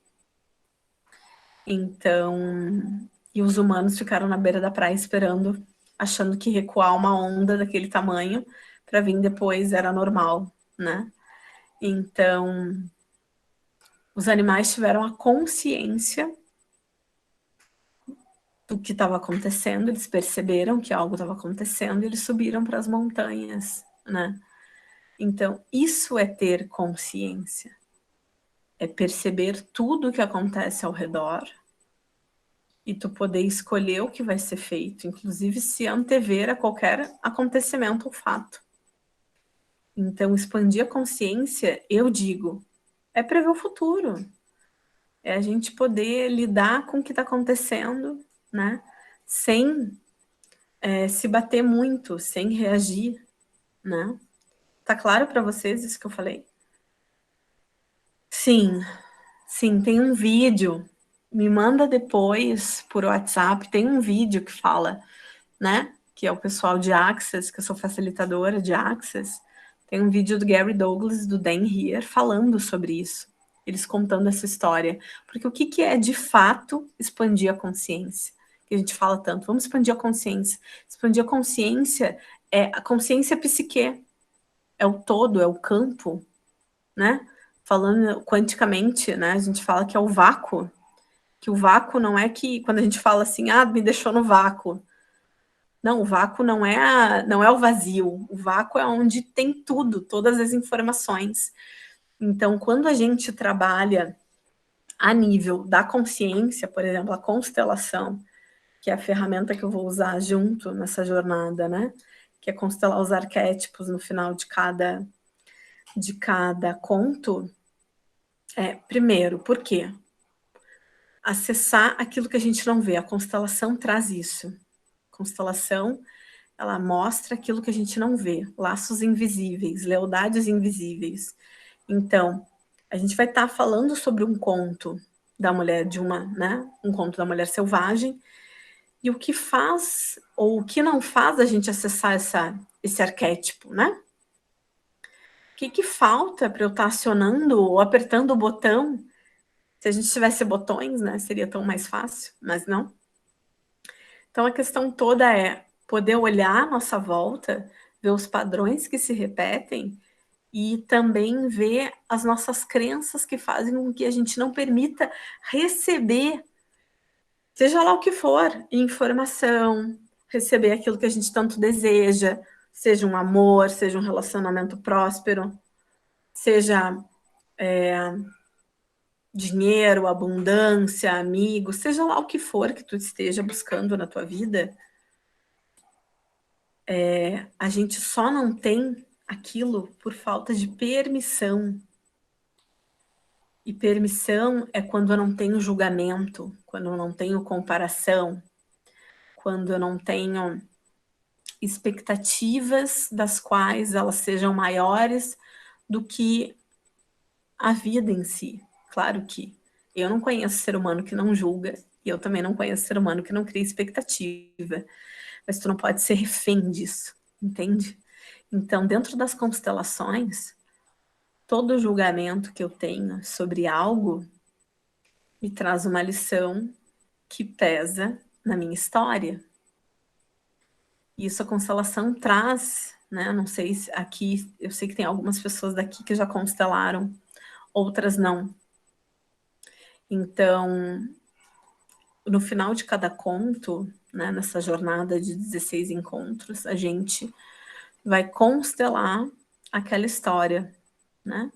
Então, e os humanos ficaram na beira da praia esperando, achando que recuar uma onda daquele tamanho para vir depois era normal, né? Então, os animais tiveram a consciência do que estava acontecendo, eles perceberam que algo estava acontecendo e eles subiram para as montanhas, né? Então, isso é ter consciência. É perceber tudo o que acontece ao redor e tu poder escolher o que vai ser feito, inclusive se antever a qualquer acontecimento ou fato. Então, expandir a consciência, eu digo, é prever o futuro. É a gente poder lidar com o que está acontecendo, né? Sem se bater muito, sem reagir, né? Tá claro para vocês isso que eu falei? Sim, sim, tem um vídeo. Me manda depois por WhatsApp. Tem um vídeo que fala, né? Que é o pessoal de Access, que eu sou facilitadora de Access. Tem um vídeo do Gary Douglas, do Dan Heer, falando sobre isso. Eles contando essa história. Porque o que, que é, de fato, expandir a consciência? Que a gente fala tanto. Vamos expandir a consciência. Expandir a consciência é a consciência psique. É o todo, é o campo, né? Falando quanticamente, né? A gente fala que é o vácuo. Que o vácuo não é que, quando a gente fala assim, me deixou no vácuo. Não, o vácuo não é o vazio. O vácuo é onde tem tudo, todas as informações. Então, quando a gente trabalha a nível da consciência, por exemplo, a constelação, que é a ferramenta que eu vou usar junto nessa jornada, né? Que é constelar os arquétipos no final de cada conto. Primeiro, por quê? Acessar aquilo que a gente não vê. A constelação traz isso. Constelação, ela mostra aquilo que a gente não vê, laços invisíveis, lealdades invisíveis. Então, a gente vai estar falando sobre um conto da mulher um conto da mulher selvagem, e o que faz ou o que não faz a gente acessar esse arquétipo, né? O que falta para eu estar acionando ou apertando o botão? Se a gente tivesse botões, né, seria tão mais fácil, mas não. Então, a questão toda é poder olhar à nossa volta, ver os padrões que se repetem e também ver as nossas crenças que fazem com que a gente não permita receber, seja lá o que for, informação, receber aquilo que a gente tanto deseja, seja um amor, seja um relacionamento próspero, seja dinheiro, abundância, amigos, seja lá o que for que tu esteja buscando na tua vida. A gente só não tem aquilo por falta de permissão. E permissão é quando eu não tenho julgamento, quando eu não tenho comparação, quando eu não tenho expectativas das quais elas sejam maiores do que a vida em si. Claro que eu não conheço ser humano que não julga, e eu também não conheço ser humano que não cria expectativa. Mas tu não pode ser refém disso, entende? Então, dentro das constelações, todo julgamento que eu tenho sobre algo me traz uma lição que pesa na minha história. E isso a constelação traz, né? Não sei se aqui, eu sei que tem algumas pessoas daqui que já constelaram, outras não. Então, no final de cada conto, né, nessa jornada de 16 encontros, a gente vai constelar aquela história, né?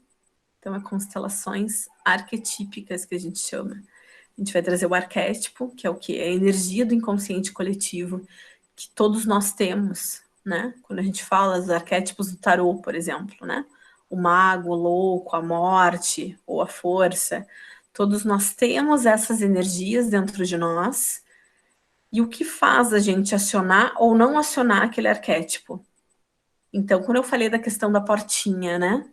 Então, é constelações arquetípicas que a gente chama. A gente vai trazer o arquétipo, que é o quê? É a energia do inconsciente coletivo que todos nós temos, né? Quando a gente fala dos arquétipos do tarô, por exemplo, né? O mago, o louco, a morte ou a força. Todos nós temos essas energias dentro de nós. E o que faz a gente acionar ou não acionar aquele arquétipo? Então, quando eu falei da questão da portinha, né?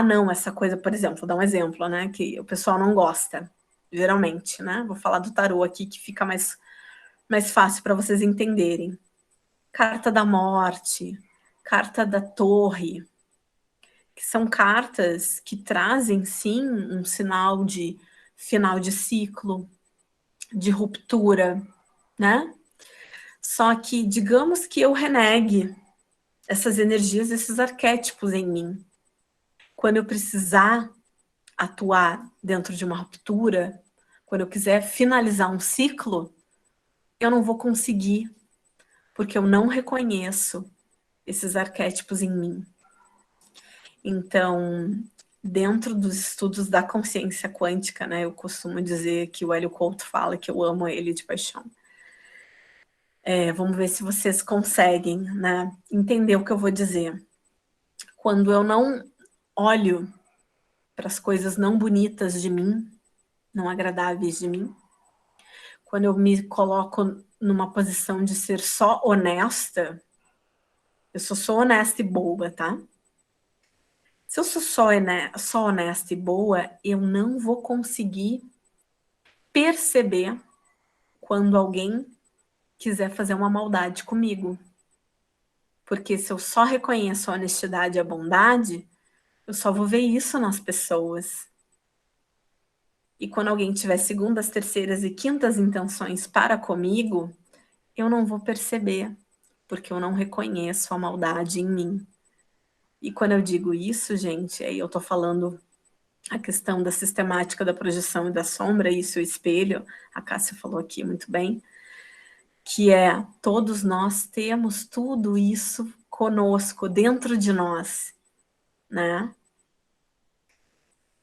Não, essa coisa, por exemplo, vou dar um exemplo, né? Que o pessoal não gosta, geralmente, né? Vou falar do tarô aqui, que fica mais fácil para vocês entenderem. Carta da morte, carta da torre, que são cartas que trazem, sim, um sinal de final de ciclo, de ruptura, né? Só que, digamos que eu renegue essas energias, esses arquétipos em mim. Quando eu precisar atuar dentro de uma ruptura, quando eu quiser finalizar um ciclo, eu não vou conseguir, porque eu não reconheço esses arquétipos em mim. Então, dentro dos estudos da consciência quântica, né, eu costumo dizer que o Hélio Couto fala que eu amo ele de paixão. Vamos ver se vocês conseguem, né, entender o que eu vou dizer. Quando eu não olho para as coisas não bonitas de mim, não agradáveis de mim. Quando eu me coloco numa posição de ser só honesta, eu sou honesta e boa, tá? Se eu sou só honesta e boa, eu não vou conseguir perceber quando alguém quiser fazer uma maldade comigo. Porque se eu só reconheço a honestidade e a bondade, eu só vou ver isso nas pessoas. E quando alguém tiver segundas, terceiras e quintas intenções para comigo, eu não vou perceber, porque eu não reconheço a maldade em mim. E quando eu digo isso, gente, aí eu tô falando a questão da sistemática da projeção e da sombra, isso o espelho, a Cássia falou aqui muito bem, que é todos nós temos tudo isso conosco, dentro de nós, né?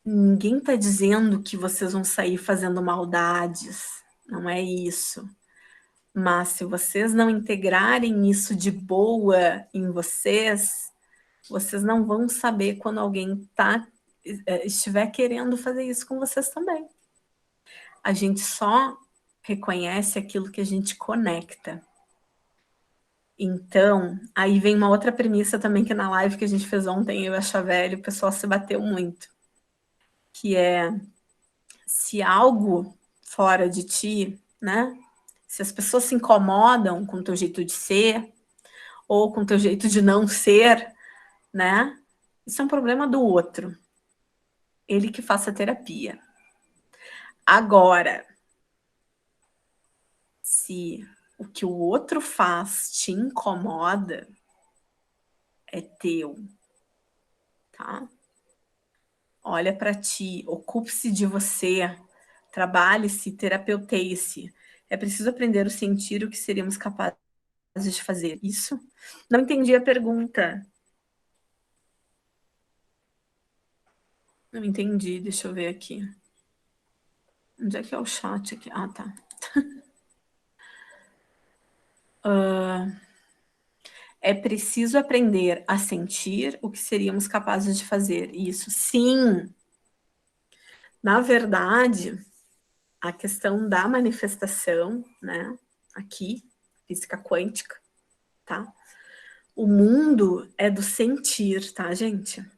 Ninguém tá dizendo que vocês vão sair fazendo maldades, não é isso. Mas se vocês não integrarem isso de boa em vocês, vocês não vão saber quando alguém estiver querendo fazer isso com vocês também. A gente só reconhece aquilo que a gente conecta. Então, aí vem uma outra premissa também que na live que a gente fez ontem, eu e a Chavelli, o pessoal se bateu muito, que é se algo fora de ti, né? Se as pessoas se incomodam com o teu jeito de ser ou com o teu jeito de não ser, né? Isso é um problema do outro. Ele que faça terapia. Agora, se o que o outro faz te incomoda, é teu, tá? Olha para ti, ocupe-se de você, trabalhe-se, terapeuteie-se. É preciso aprender a sentir o que seríamos capazes de fazer. Isso? Não entendi a pergunta. Não entendi, deixa eu ver aqui. Onde é que é o chat aqui? Ah, tá. É preciso aprender a sentir o que seríamos capazes de fazer. Isso, sim. Na verdade, a questão da manifestação, né? Aqui, física quântica, tá? O mundo é do sentir, tá, gente?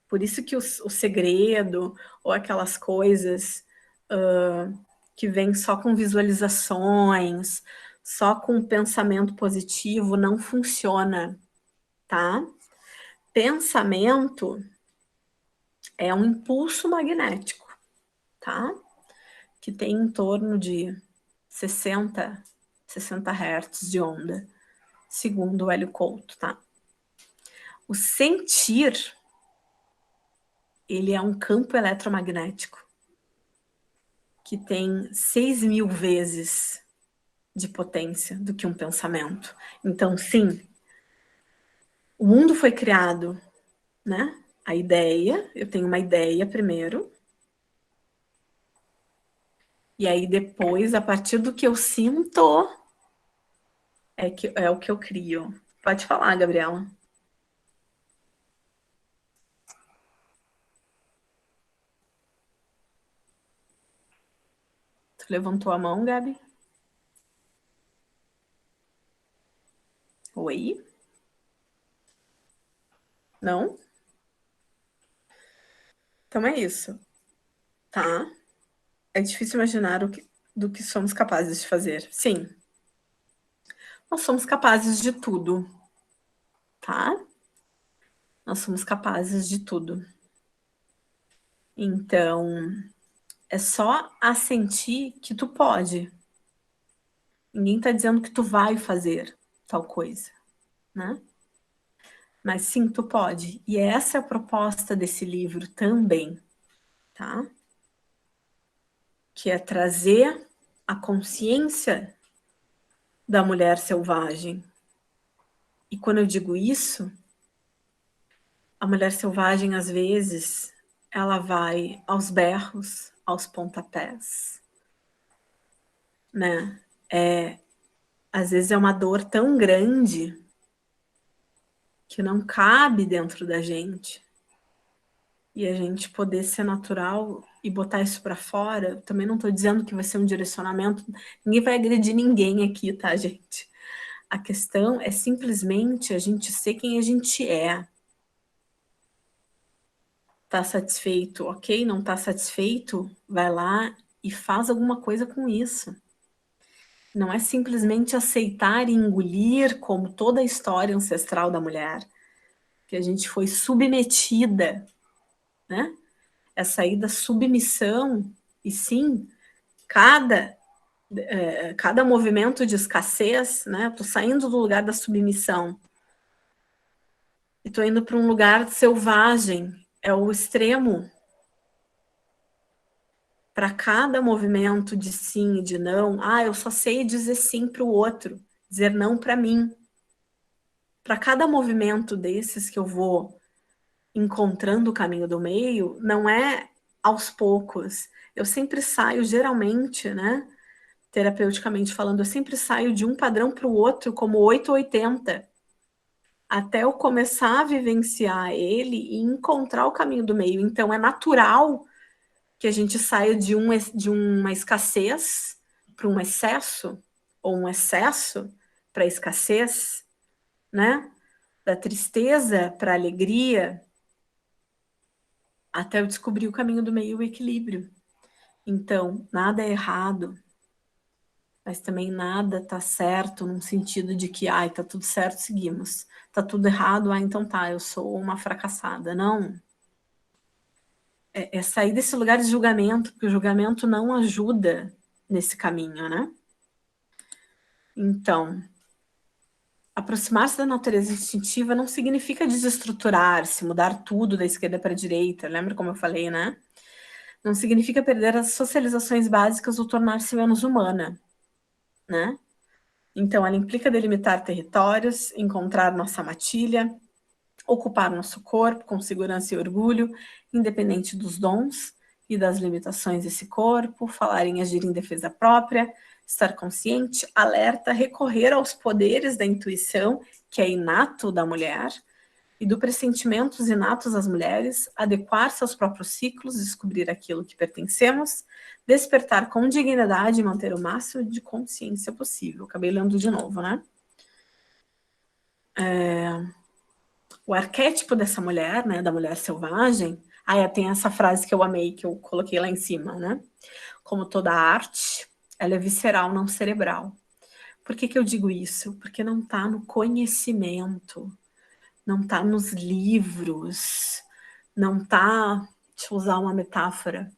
Por isso que o segredo, ou aquelas coisas que vêm só com visualizações, só com pensamento positivo, não funciona, tá? Pensamento é um impulso magnético, tá? Que tem em torno de 60 Hz de onda, segundo o Hélio Couto, tá? O sentir, ele é um campo eletromagnético que tem 6.000 vezes de potência do que um pensamento. Então, sim, o mundo foi criado, né? A ideia, eu tenho uma ideia primeiro, e aí depois, a partir do que eu sinto, é o que eu crio. Pode falar, Gabriela. Tu levantou a mão, Gabi? Oi? Não? Então é isso, tá? É difícil imaginar do que somos capazes de fazer. Sim, nós somos capazes de tudo, tá? Nós somos capazes de tudo. Então, é só assentir que tu pode. Ninguém tá dizendo que tu vai fazer tal coisa, né? Mas sim, tu pode. E essa é a proposta desse livro também, tá? Que é trazer a consciência da mulher selvagem. E quando eu digo isso, a mulher selvagem, às vezes, ela vai aos berros, aos pontapés, né? Às vezes é uma dor tão grande que não cabe dentro da gente. e a gente poder ser natural e botar isso para fora. Também não estou dizendo que vai ser um direcionamento, ninguém vai agredir ninguém aqui, tá, gente? A questão é simplesmente a gente ser quem a gente é. Tá satisfeito, ok? Não tá satisfeito? Vai lá e faz alguma coisa com isso. Não é simplesmente aceitar e engolir como toda a história ancestral da mulher, que a gente foi submetida, né? É sair da submissão, e sim, cada movimento de escassez, né? Tô saindo do lugar da submissão e tô indo para um lugar selvagem, é o extremo. Para cada movimento de sim e de não, eu só sei dizer sim para o outro, dizer não para mim. Para cada movimento desses que eu vou encontrando o caminho do meio, não é aos poucos. Eu sempre saio, geralmente, né, terapeuticamente falando, eu sempre saio de um padrão para o outro como 880, até eu começar a vivenciar ele e encontrar o caminho do meio. Então, é natural que a gente saia de uma escassez para um excesso, ou um excesso para escassez, né? Da tristeza para alegria, até eu descobrir o caminho do meio, o equilíbrio. Então, nada é errado, mas também nada tá certo num sentido de que, tá tudo certo, seguimos. Tá tudo errado, então tá, eu sou uma fracassada. Não. É sair desse lugar de julgamento, porque o julgamento não ajuda nesse caminho, né? Então, aproximar-se da natureza instintiva não significa desestruturar-se, mudar tudo da esquerda para a direita. Lembra como eu falei, né? Não significa perder as socializações básicas ou tornar-se menos humana, né? Então, ela implica delimitar territórios, encontrar nossa matilha, ocupar nosso corpo com segurança e orgulho, independente dos dons e das limitações desse corpo, falar em agir em defesa própria, estar consciente, alerta, recorrer aos poderes da intuição, que é inato da mulher, e do pressentimentos inatos das mulheres, adequar-se aos próprios ciclos, descobrir aquilo que pertencemos, despertar com dignidade e manter o máximo de consciência possível. Acabei lendo de novo, né? O arquétipo dessa mulher, né, da mulher selvagem, tem essa frase que eu amei, que eu coloquei lá em cima, né? Como toda arte, ela é visceral, não cerebral. Por que eu digo isso? Porque não está no conhecimento, não está nos livros, não está, deixa eu usar uma metáfora,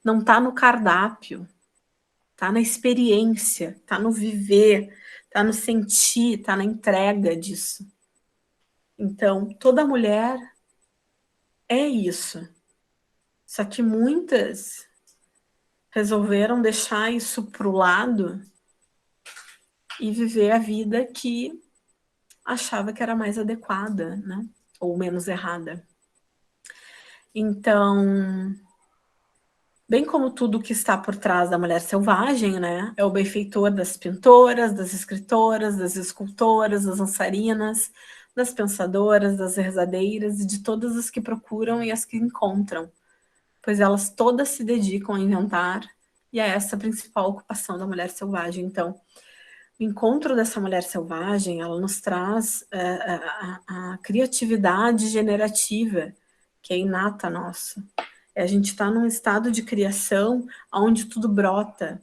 não está no cardápio, está na experiência, está no viver, está no sentir, está na entrega disso. Então, toda mulher é isso. Só que muitas resolveram deixar isso para o lado e viver a vida que achava que era mais adequada, né? Ou menos errada. Então, bem como tudo que está por trás da mulher selvagem, né? É o benfeitor das pintoras, das escritoras, das escultoras, das dançarinas, das pensadoras, das rezadeiras e de todas as que procuram e as que encontram, pois elas todas se dedicam a inventar, e é essa a principal ocupação da mulher selvagem. Então, o encontro dessa mulher selvagem, ela nos traz a criatividade generativa, que é inata nossa. A gente está num estado de criação onde tudo brota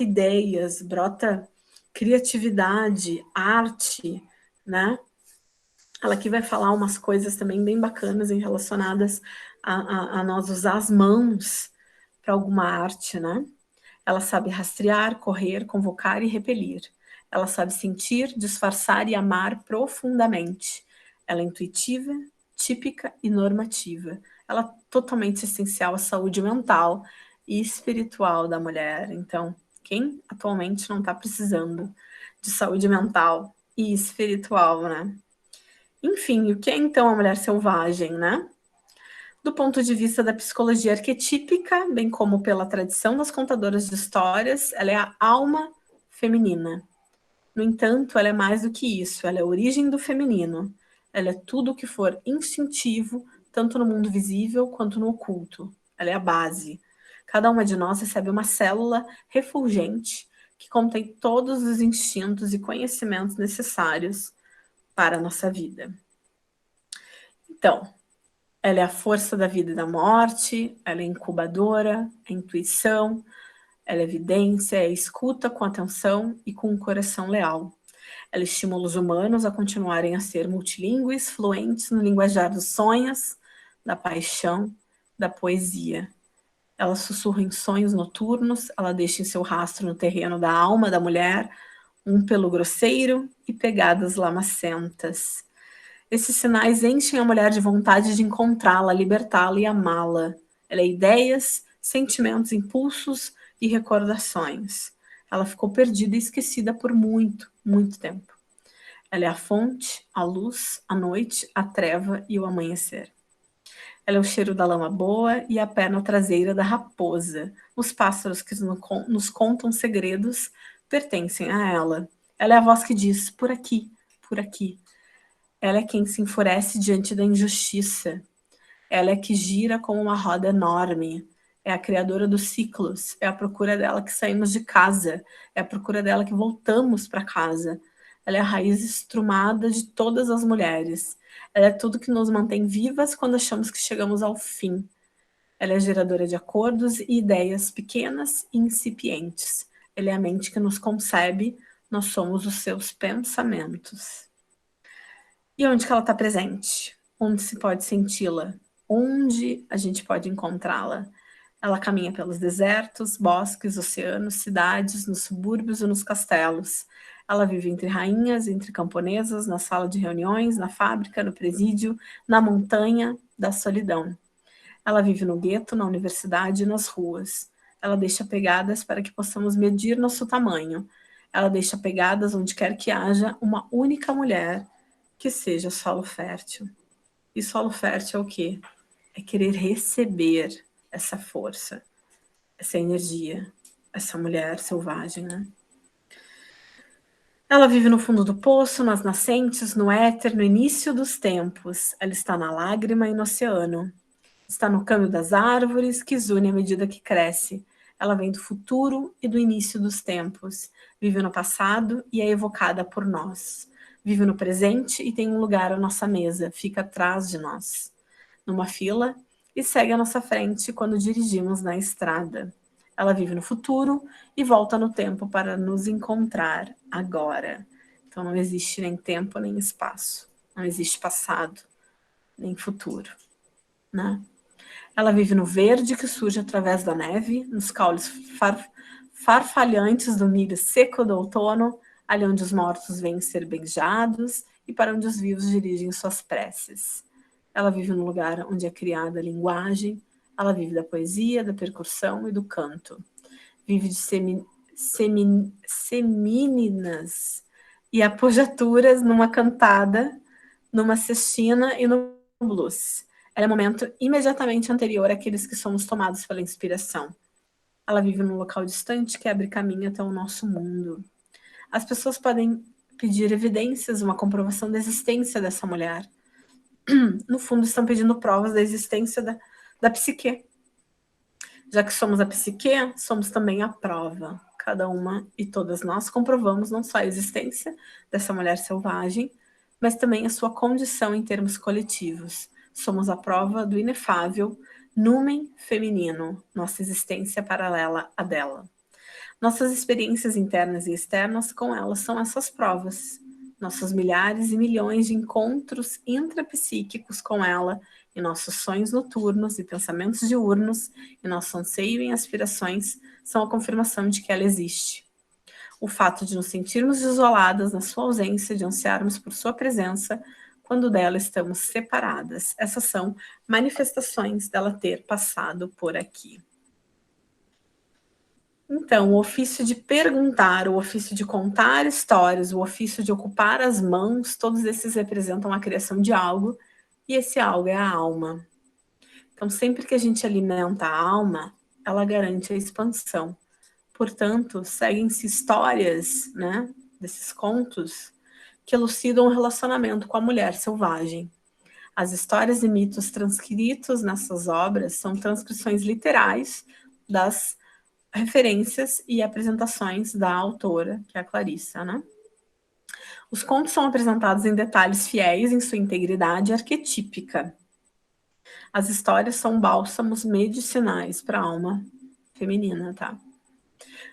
ideias, brota criatividade, arte, né? Ela aqui vai falar umas coisas também bem bacanas relacionadas a nós usar as mãos para alguma arte, né? Ela sabe rastrear, correr, convocar e repelir. Ela sabe sentir, disfarçar e amar profundamente. Ela é intuitiva, típica e normativa. Ela é totalmente essencial à saúde mental e espiritual da mulher. Então, quem atualmente não está precisando de saúde mental e espiritual, né? Enfim, o que é então a mulher selvagem, né? Do ponto de vista da psicologia arquetípica, bem como pela tradição das contadoras de histórias, ela é a alma feminina. No entanto, ela é mais do que isso, ela é a origem do feminino. Ela é tudo o que for instintivo, tanto no mundo visível quanto no oculto. Ela é a base. Cada uma de nós recebe uma célula refulgente que contém todos os instintos e conhecimentos necessários para a nossa vida. Então, ela é a força da vida e da morte, ela é incubadora, é intuição, ela é evidência, é escuta com atenção e com um coração leal. Ela estimula os humanos a continuarem a ser multilingües, fluentes no linguajar dos sonhos, da paixão, da poesia. Ela sussurra em sonhos noturnos, ela deixa em seu rastro no terreno da alma da mulher um pelo grosseiro e pegadas lamacentas. Esses sinais enchem a mulher de vontade de encontrá-la, libertá-la e amá-la. Ela é ideias, sentimentos, impulsos e recordações. Ela ficou perdida e esquecida por muito, muito tempo. Ela é a fonte, a luz, a noite, a treva e o amanhecer. Ela é o cheiro da lama boa e a perna traseira da raposa. Os pássaros que nos contam segredos pertencem a ela. Ela é a voz que diz, por aqui, por aqui. Ela é quem se enfurece diante da injustiça. Ela é que gira como uma roda enorme. É a criadora dos ciclos. É a procura dela que saímos de casa. É a procura dela que voltamos para casa. Ela é a raiz estrumada de todas as mulheres. Ela é tudo que nos mantém vivas quando achamos que chegamos ao fim. Ela é geradora de acordos e ideias pequenas e incipientes. Ela é a mente que nos concebe. Nós somos os seus pensamentos. E onde que ela está presente? Onde se pode senti-la? Onde a gente pode encontrá-la? Ela caminha pelos desertos, bosques, oceanos, cidades, nos subúrbios e nos castelos. Ela vive entre rainhas, entre camponesas, na sala de reuniões, na fábrica, no presídio, na montanha da solidão. Ela vive no gueto, na universidade e nas ruas. Ela deixa pegadas para que possamos medir nosso tamanho. Ela deixa pegadas onde quer que haja uma única mulher que seja solo fértil. E solo fértil é o quê? É querer receber essa força, essa energia, essa mulher selvagem, né? Ela vive no fundo do poço, nas nascentes, no éter, no início dos tempos. Ela está na lágrima e no oceano. Está no câmbio das árvores, que zune à medida que cresce. Ela vem do futuro e do início dos tempos. Vive no passado e é evocada por nós. Vive no presente e tem um lugar à nossa mesa, fica atrás de nós, numa fila, e segue à nossa frente quando dirigimos na estrada. Ela vive no futuro e volta no tempo para nos encontrar agora. Então não existe nem tempo nem espaço. Não existe passado nem futuro, né? Ela vive no verde que surge através da neve, nos caules farfalhantes do milho seco do outono, ali onde os mortos vêm ser beijados e para onde os vivos dirigem suas preces. Ela vive no lugar onde é criada a linguagem, ela vive da poesia, da percussão e do canto. Vive de semíninas e apojaturas numa cantada, numa cestina e no blues. Ela é o momento imediatamente anterior àqueles que somos tomados pela inspiração. Ela vive num local distante que abre caminho até o nosso mundo. As pessoas podem pedir evidências, uma comprovação da existência dessa mulher. No fundo, estão pedindo provas da existência da psique. Já que somos a psique, somos também a prova. Cada uma e todas nós comprovamos não só a existência dessa mulher selvagem, mas também a sua condição em termos coletivos. Somos a prova do inefável numen feminino, nossa existência paralela à dela. Nossas experiências internas e externas com ela são essas provas. Nossos milhares e milhões de encontros intrapsíquicos com ela, em nossos sonhos noturnos e pensamentos diurnos, e nosso anseio e aspirações, são a confirmação de que ela existe. O fato de nos sentirmos isoladas na sua ausência, de ansiarmos por sua presença, quando dela estamos separadas. Essas são manifestações dela ter passado por aqui. Então, o ofício de perguntar, o ofício de contar histórias, o ofício de ocupar as mãos, todos esses representam a criação de algo, e esse algo é a alma. Então, sempre que a gente alimenta a alma, ela garante a expansão. Portanto, seguem-se histórias, né, desses contos, que elucidam o relacionamento com a mulher selvagem. As histórias e mitos transcritos nessas obras são transcrições literais das referências e apresentações da autora, que é a Clarissa, né? Os contos são apresentados em detalhes fiéis em sua integridade arquetípica. As histórias são bálsamos medicinais para a alma feminina, tá?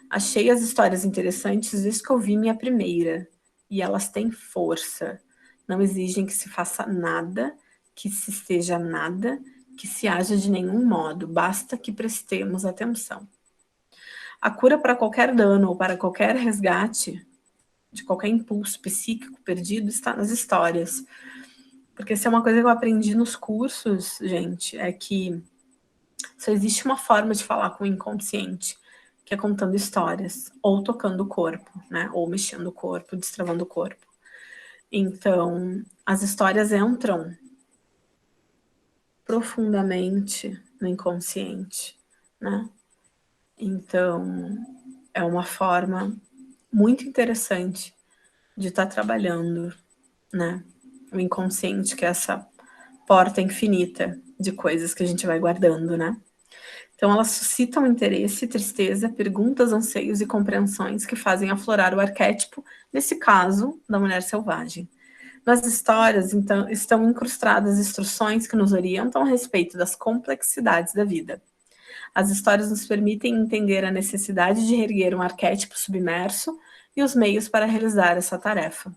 Achei as histórias interessantes desde que eu vi minha primeira, e elas têm força. Não exigem que se faça nada, que se esteja nada, que se haja de nenhum modo, basta que prestemos atenção. A cura para qualquer dano ou para qualquer resgate de qualquer impulso psíquico perdido está nas histórias. Porque se é uma coisa que eu aprendi nos cursos, gente, é que só existe uma forma de falar com o inconsciente, que é contando histórias, ou tocando o corpo, né? Ou mexendo o corpo, destravando o corpo. Então, as histórias entram profundamente no inconsciente, né? Então, é uma forma muito interessante de estar trabalhando, né? O inconsciente, que é essa porta infinita de coisas que a gente vai guardando, né? Então, elas suscitam interesse, tristeza, perguntas, anseios e compreensões que fazem aflorar o arquétipo, nesse caso, da mulher selvagem. Nas histórias, então, estão incrustadas instruções que nos orientam a respeito das complexidades da vida. As histórias nos permitem entender a necessidade de reerguer um arquétipo submerso e os meios para realizar essa tarefa.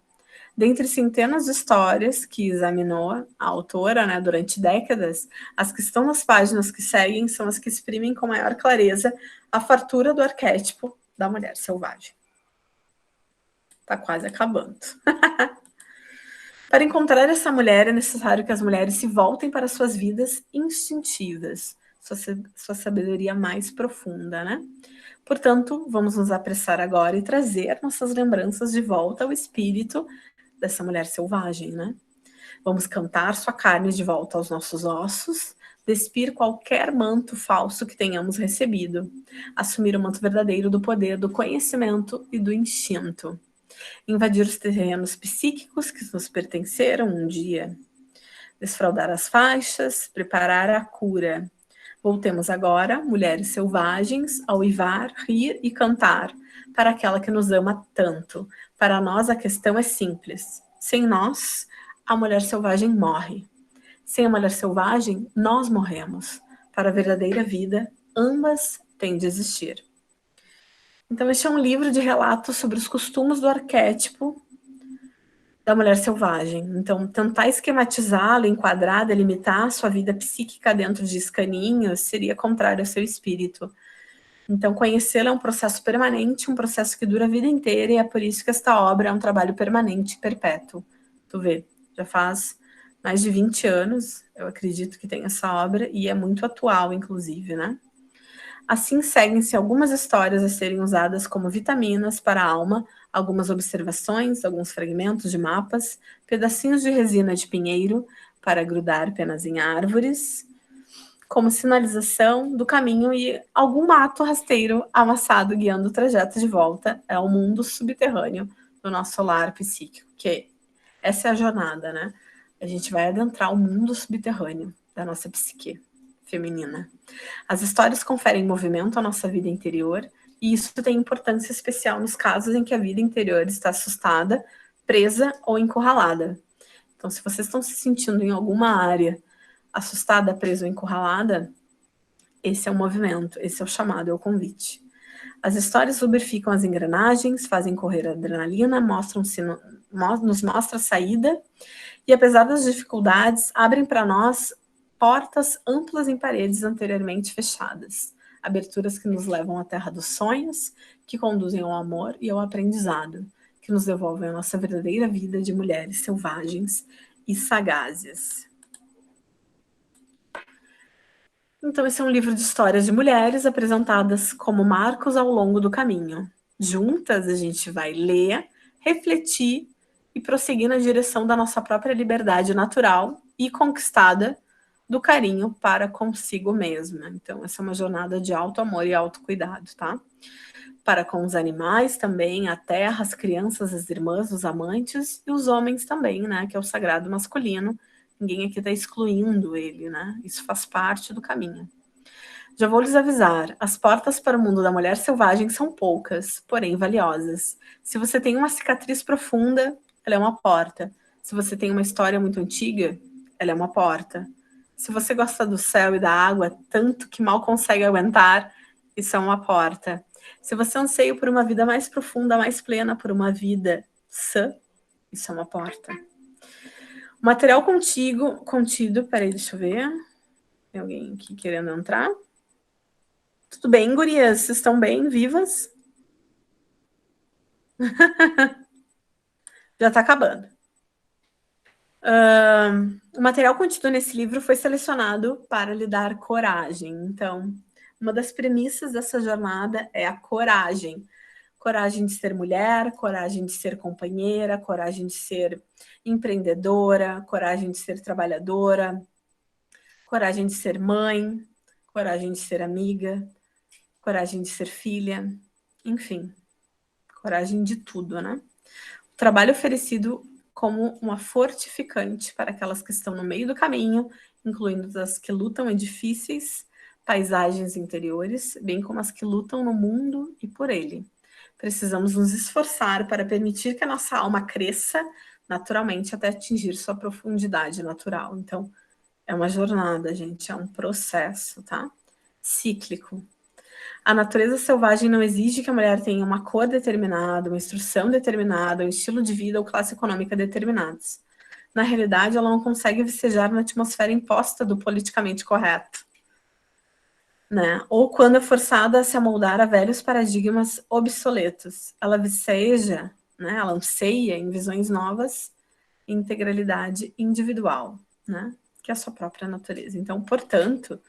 Dentre centenas de histórias que examinou a autora, né, durante décadas, as que estão nas páginas que seguem são as que exprimem com maior clareza a fartura do arquétipo da mulher selvagem. Tá quase acabando. Para encontrar essa mulher, é necessário que as mulheres se voltem para suas vidas instintivas, sua sabedoria mais profunda, né? Portanto, vamos nos apressar agora e trazer nossas lembranças de volta ao espírito dessa mulher selvagem, né? Vamos cantar sua carne de volta aos nossos ossos, despir qualquer manto falso que tenhamos recebido, assumir o manto verdadeiro do poder, do conhecimento e do instinto, invadir os terrenos psíquicos que nos pertenceram um dia, desfraldar as faixas, preparar a cura. Voltemos agora, mulheres selvagens, a uivar, rir e cantar, para aquela que nos ama tanto. Para nós a questão é simples. Sem nós, a mulher selvagem morre. Sem a mulher selvagem, nós morremos. Para a verdadeira vida, ambas têm de existir. Então, este é um livro de relatos sobre os costumes do arquétipo da mulher selvagem. Então, tentar esquematizá-la, enquadrar, delimitar a sua vida psíquica dentro de escaninhos seria contrário ao seu espírito. Então, conhecê-la é um processo permanente, um processo que dura a vida inteira, e é por isso que esta obra é um trabalho permanente e perpétuo. Tu vê, já faz mais de 20 anos, eu acredito que tem essa obra, e é muito atual, inclusive, né? Assim, seguem-se algumas histórias a serem usadas como vitaminas para a alma, algumas observações, alguns fragmentos de mapas, pedacinhos de resina de pinheiro para grudar penas em árvores, como sinalização do caminho, e algum mato rasteiro amassado guiando o trajeto de volta ao mundo subterrâneo do nosso lar psíquico, que essa é a jornada, né? A gente vai adentrar o mundo subterrâneo da nossa psique feminina. As histórias conferem movimento à nossa vida interior, e isso tem importância especial nos casos em que a vida interior está assustada, presa ou encurralada. Então, se vocês estão se sentindo em alguma área assustada, presa ou encurralada, esse é o movimento, esse é o chamado, é o convite. As histórias lubrificam as engrenagens, fazem correr a adrenalina, nos mostram a saída, e apesar das dificuldades, abrem para nós portas amplas em paredes anteriormente fechadas, aberturas que nos levam à terra dos sonhos, que conduzem ao amor e ao aprendizado, que nos devolvem a nossa verdadeira vida de mulheres selvagens e sagazes. Então, esse é um livro de histórias de mulheres apresentadas como marcos ao longo do caminho. Juntas, a gente vai ler, refletir e prosseguir na direção da nossa própria liberdade natural e conquistada do carinho para consigo mesma. Então, essa é uma jornada de auto-amor e autocuidado, tá? Para com os animais também, a terra, as crianças, as irmãs, os amantes e os homens também, né? Que é o sagrado masculino, Ninguém aqui está excluindo ele, né? Isso faz parte do caminho. Já vou lhes avisar, as portas para o mundo da mulher selvagem são poucas, porém valiosas. Se você tem uma cicatriz profunda, ela é uma porta. Se você tem uma história muito antiga, ela é uma porta. Se você gosta do céu e da água tanto que mal consegue aguentar, isso é uma porta. Se você anseia por uma vida mais profunda, mais plena, por uma vida sã, isso é uma porta. O material contido, peraí, deixa eu ver. Tem alguém aqui querendo entrar? Tudo bem, gurias? Vocês estão bem? Vivas? Já está acabando. O material contido nesse livro foi selecionado para lhe dar coragem. Então, uma das premissas dessa jornada é a coragem. Coragem de ser mulher, coragem de ser companheira, coragem de ser empreendedora, coragem de ser trabalhadora, coragem de ser mãe, coragem de ser amiga, coragem de ser filha, enfim, coragem de tudo, né? O trabalho oferecido como uma fortificante para aquelas que estão no meio do caminho, incluindo as que lutam em difíceis paisagens interiores, bem como as que lutam no mundo e por ele. Precisamos nos esforçar para permitir que a nossa alma cresça naturalmente até atingir sua profundidade natural. Então, é uma jornada, gente, é um processo, tá? Cíclico. A natureza selvagem não exige que a mulher tenha uma cor determinada, uma instrução determinada, um estilo de vida ou classe econômica determinados. Na realidade, ela não consegue vicejar na atmosfera imposta do politicamente correto, né? Ou quando é forçada a se amoldar a velhos paradigmas obsoletos. Ela viceja, né? Ela anseia em visões novas e integralidade individual, né? Que é a sua própria natureza. Então, portanto,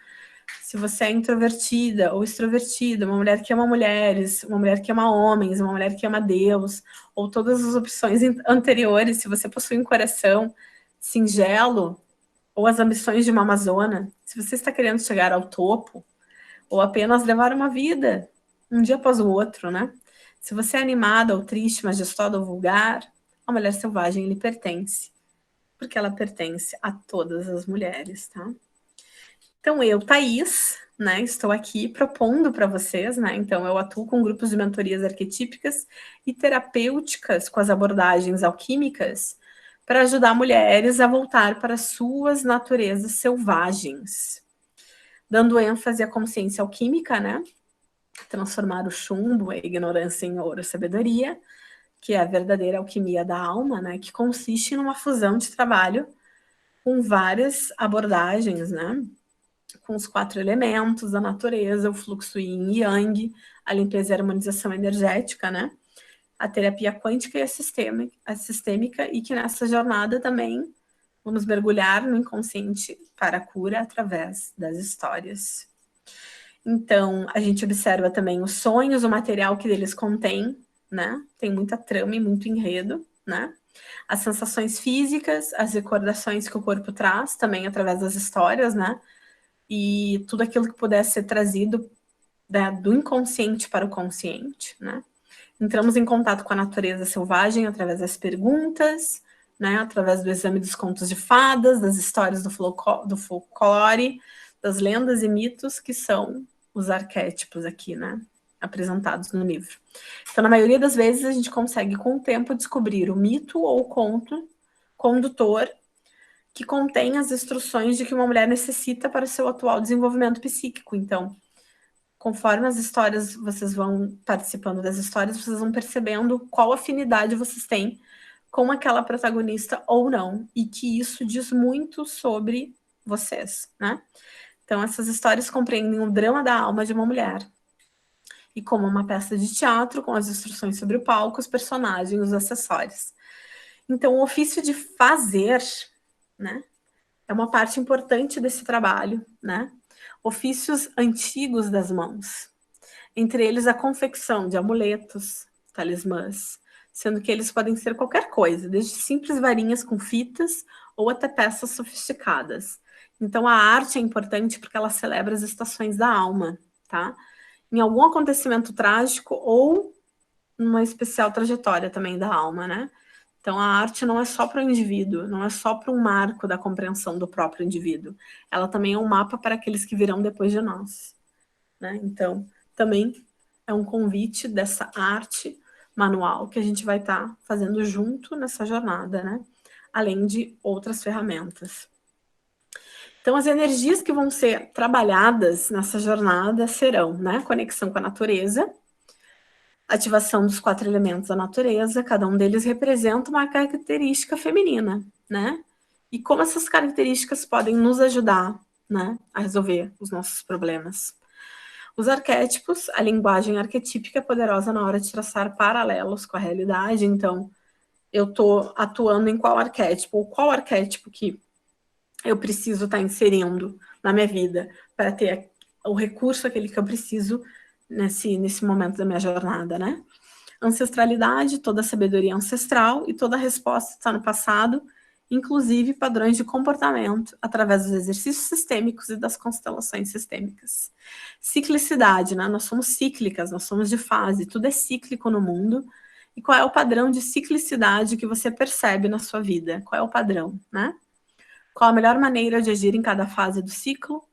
se você é introvertida ou extrovertida, uma mulher que ama mulheres, uma mulher que ama homens, uma mulher que ama Deus, ou todas as opções anteriores, se você possui um coração singelo, ou as ambições de uma amazona, se você está querendo chegar ao topo, ou apenas levar uma vida, um dia após o outro, né? Se você é animada ou triste, majestosa ou vulgar, a mulher selvagem lhe pertence, porque ela pertence a todas as mulheres, tá? Então, eu, Thaís, né, estou aqui propondo para vocês, né? Então, eu atuo com grupos de mentorias arquetípicas e terapêuticas com as abordagens alquímicas para ajudar mulheres a voltar para suas naturezas selvagens, dando ênfase à consciência alquímica, né? Transformar o chumbo, a ignorância em ouro, sabedoria, que é a verdadeira alquimia da alma, né? Que consiste numa fusão de trabalho com várias abordagens, né? Com os 4 elementos da natureza, o fluxo yin e yang, a limpeza e a harmonização energética, né? A terapia quântica e a sistêmica, e que nessa jornada também vamos mergulhar no inconsciente para a cura através das histórias. Então, a gente observa também os sonhos, o material que eles contêm, né? Tem muita trama e muito enredo, né? As sensações físicas, as recordações que o corpo traz, também através das histórias, né? E tudo aquilo que pudesse ser trazido, né, do inconsciente para o consciente, né? Entramos em contato com a natureza selvagem através das perguntas, né, através do exame dos contos de fadas, das histórias do folclore, das lendas e mitos, que são os arquétipos aqui, né, apresentados no livro. Então, na maioria das vezes, a gente consegue, com o tempo, descobrir o mito ou o conto condutor que contém as instruções de que uma mulher necessita para o seu atual desenvolvimento psíquico. Então, conforme as histórias, vocês vão participando das histórias, vocês vão percebendo qual afinidade vocês têm com aquela protagonista ou não, e que isso diz muito sobre vocês, né? Então, essas histórias compreendem o drama da alma de uma mulher, e como uma peça de teatro, com as instruções sobre o palco, os personagens, os acessórios. Então, o ofício de fazer, né, é uma parte importante desse trabalho, né? Ofícios antigos das mãos, entre eles a confecção de amuletos, talismãs, sendo que eles podem ser qualquer coisa, desde simples varinhas com fitas ou até peças sofisticadas. Então a arte é importante porque ela celebra as estações da alma, tá? Em algum acontecimento trágico ou numa especial trajetória também da alma, né? Então, a arte não é só para o indivíduo, não é só para um marco da compreensão do próprio indivíduo. Ela também é um mapa para aqueles que virão depois de nós, né? Então, também é um convite dessa arte manual que a gente vai estar fazendo junto nessa jornada, né? Além de outras ferramentas. Então, as energias que vão ser trabalhadas nessa jornada serão, né? Conexão com a natureza, ativação dos 4 elementos da natureza, cada um deles representa uma característica feminina, né? E como essas características podem nos ajudar, né, a resolver os nossos problemas. Os arquétipos, a linguagem arquetípica é poderosa na hora de traçar paralelos com a realidade, então eu estou atuando em qual arquétipo, ou qual arquétipo que eu preciso estar inserindo na minha vida para ter o recurso aquele que eu preciso nesse momento da minha jornada, né? Ancestralidade, toda a sabedoria ancestral e toda a resposta está no passado, inclusive padrões de comportamento através dos exercícios sistêmicos e das constelações sistêmicas. Ciclicidade, né? Nós somos cíclicas, nós somos de fase, tudo é cíclico no mundo. E qual é o padrão de ciclicidade que você percebe na sua vida? Qual é o padrão, né? Qual a melhor maneira de agir em cada fase do ciclo?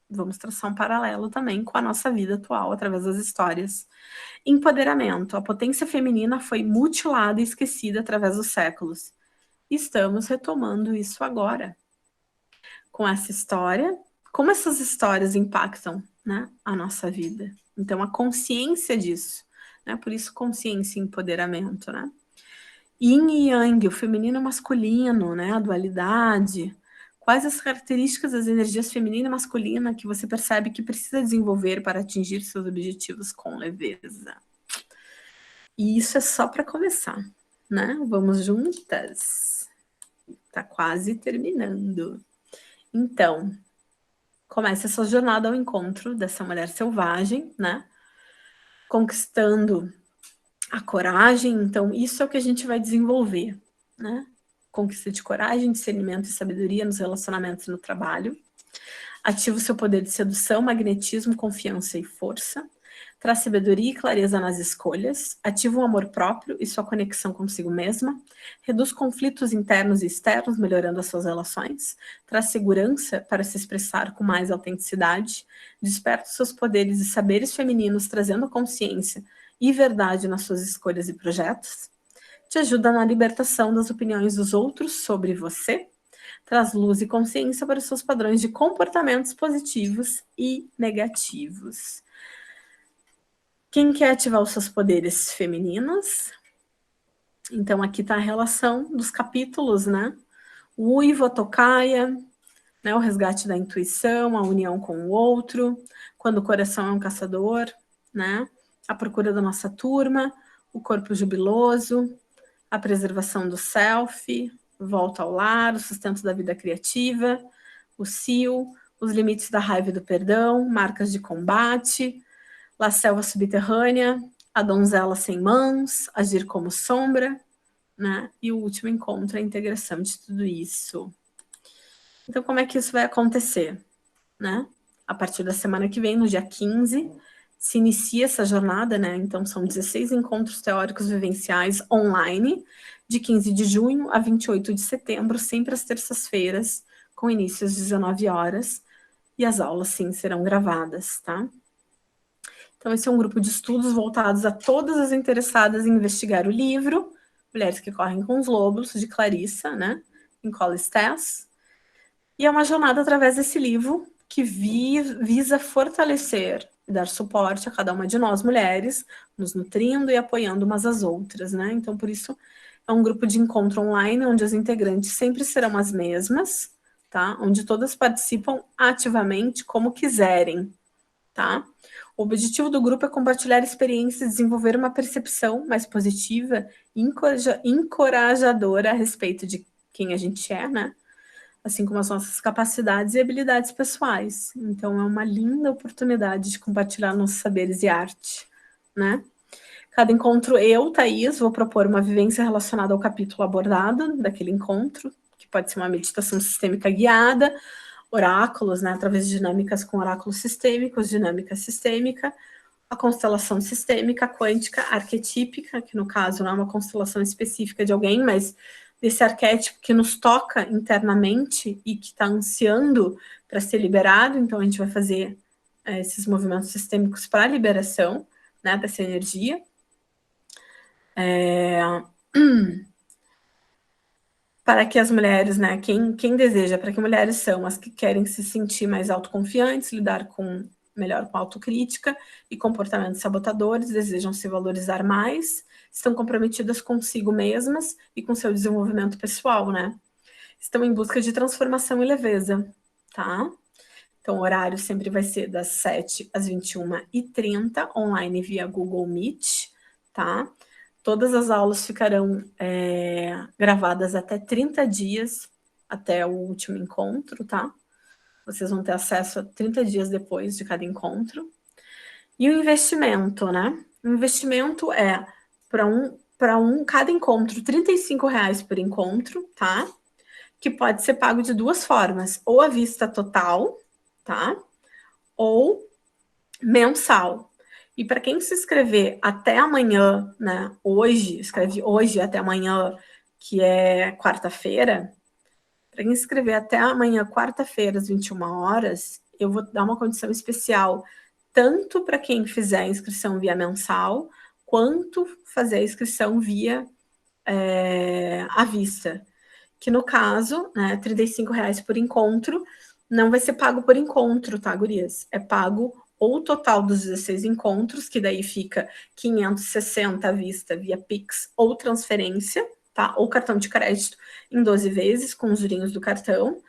Vamos traçar um paralelo também com a nossa vida atual, através das histórias. Empoderamento. A potência feminina foi mutilada e esquecida através dos séculos. Estamos retomando isso agora. Com essa história, como essas histórias impactam, né, a nossa vida. Então, a consciência disso, né? Por isso, consciência e empoderamento, né? Yin e Yang, o feminino e o masculino, né? A dualidade. Quais as características das energias feminina e masculina que você percebe que precisa desenvolver para atingir seus objetivos com leveza? E isso é só para começar, né? Vamos juntas. Tá quase terminando. Então, começa essa jornada ao encontro dessa mulher selvagem, né? Conquistando a coragem. Então, isso é o que a gente vai desenvolver, né? Conquista de coragem, discernimento e sabedoria nos relacionamentos e no trabalho. Ativa o seu poder de sedução, magnetismo, confiança e força. Traz sabedoria e clareza nas escolhas. Ativa o amor próprio e sua conexão consigo mesma. Reduz conflitos internos e externos, melhorando as suas relações. Traz segurança para se expressar com mais autenticidade. Desperta os seus poderes e saberes femininos, trazendo consciência e verdade nas suas escolhas e projetos. Te ajuda na libertação das opiniões dos outros sobre você. Traz luz e consciência para os seus padrões de comportamentos positivos e negativos. Quem quer ativar os seus poderes femininos? Então, aqui está a relação dos capítulos, né? O Uiva Tocaia, né? O resgate da intuição, a união com o outro, quando o coração é um caçador, né? A procura da nossa turma, o corpo jubiloso, a preservação do self, volta ao lar, o sustento da vida criativa, o cio, os limites da raiva e do perdão, marcas de combate, La Selva Subterrânea, a donzela sem mãos, agir como sombra, né? E o último encontro é a integração de tudo isso. Então, como é que isso vai acontecer, né? A partir da semana que vem, no dia 15, se inicia essa jornada, né? Então, são 16 encontros teóricos vivenciais online, de 15 de junho a 28 de setembro, sempre às terças-feiras, com início às 19 horas, e as aulas, sim, serão gravadas, tá? Então, esse é um grupo de estudos voltados a todas as interessadas em investigar o livro Mulheres que Correm com os Lobos, de Clarissa, né? Nicole Stess. E é uma jornada através desse livro que visa fortalecer e dar suporte a cada uma de nós, mulheres, nos nutrindo e apoiando umas às outras, né? Então, por isso, é um grupo de encontro online, onde as integrantes sempre serão as mesmas, tá? Onde todas participam ativamente, como quiserem, tá? O objetivo do grupo é compartilhar experiências e desenvolver uma percepção mais positiva e encorajadora a respeito de quem a gente é, né? Assim como as nossas capacidades e habilidades pessoais. Então, é uma linda oportunidade de compartilhar nossos saberes e arte, né? Cada encontro, eu, Thaís, vou propor uma vivência relacionada ao capítulo abordado daquele encontro, que pode ser uma meditação sistêmica guiada, oráculos, né, através de dinâmicas com oráculos sistêmicos, dinâmica sistêmica, a constelação sistêmica, quântica, arquetípica, que no caso não é uma constelação específica de alguém, mas desse arquétipo que nos toca internamente e que está ansiando para ser liberado. Então, a gente vai fazer esses movimentos sistêmicos para a liberação, né, dessa energia. Para que as mulheres, né, quem deseja, para que mulheres são as que querem se sentir mais autoconfiantes, lidar melhor com autocrítica e comportamentos sabotadores, desejam se valorizar mais, estão comprometidas consigo mesmas e com seu desenvolvimento pessoal, né? Estão em busca de transformação e leveza, tá? Então, o horário sempre vai ser das 7 às 21h30, online via Google Meet, tá? Todas as aulas ficarão gravadas até 30 dias, até o último encontro, tá? Vocês vão ter acesso a 30 dias depois de cada encontro. E o investimento, né? O investimento é para cada encontro, R$35 por encontro, tá? Que pode ser pago de duas formas, ou à vista total, tá? Ou mensal. E para quem se inscrever até amanhã, né? Hoje, escreve hoje até amanhã, que é quarta-feira. Para quem se inscrever até amanhã, quarta-feira, às 21h, eu vou dar uma condição especial, tanto para quem fizer a inscrição via mensal, quanto fazer a inscrição via à vista. Que no caso, né, R$35 por encontro, não vai ser pago por encontro, tá, gurias? É pago ou o total dos 16 encontros, que daí fica 560 à vista via Pix ou transferência, tá? Ou cartão de crédito em 12 vezes, com os jurinhos do cartão.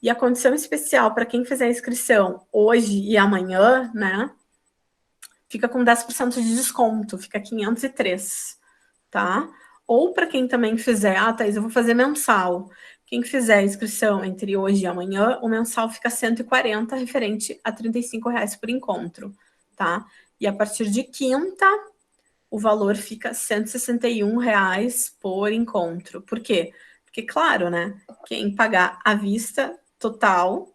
E a condição especial para quem fizer a inscrição hoje e amanhã, né? Fica com 10% de desconto, fica 503, tá? Ou para quem também fizer, Thaís, eu vou fazer mensal. Quem fizer a inscrição entre hoje e amanhã, o mensal fica 140, referente a R$35 por encontro, tá? E a partir de quinta, o valor fica R$161 por encontro. Por quê? Porque, claro, né? Quem pagar à vista total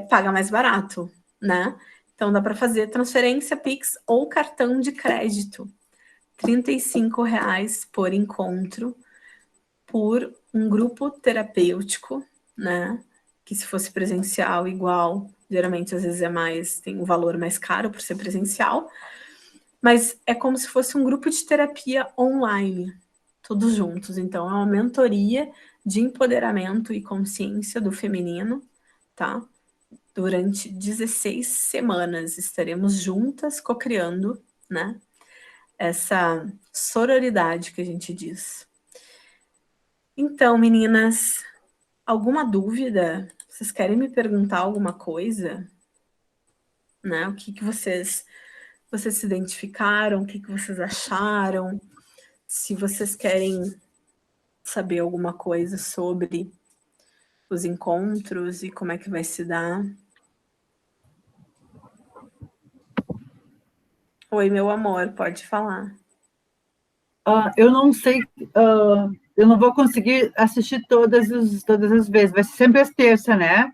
paga mais barato, né? Então dá para fazer transferência, Pix ou cartão de crédito. R$35 por encontro, por um grupo terapêutico, né? Que se fosse presencial, igual, geralmente às vezes tem um valor mais caro por ser presencial, mas é como se fosse um grupo de terapia online, todos juntos. Então, é uma mentoria de empoderamento e consciência do feminino, tá? Durante 16 semanas estaremos juntas co-criando, né? Essa sororidade que a gente diz. Então, meninas, alguma dúvida? Vocês querem me perguntar alguma coisa? Né? O que vocês se identificaram? O que vocês acharam? Se vocês querem saber alguma coisa sobre os encontros e como é que vai se dar. Oi, meu amor, pode falar. Eu não sei, eu não vou conseguir assistir todas as vezes, vai ser sempre às terças, né?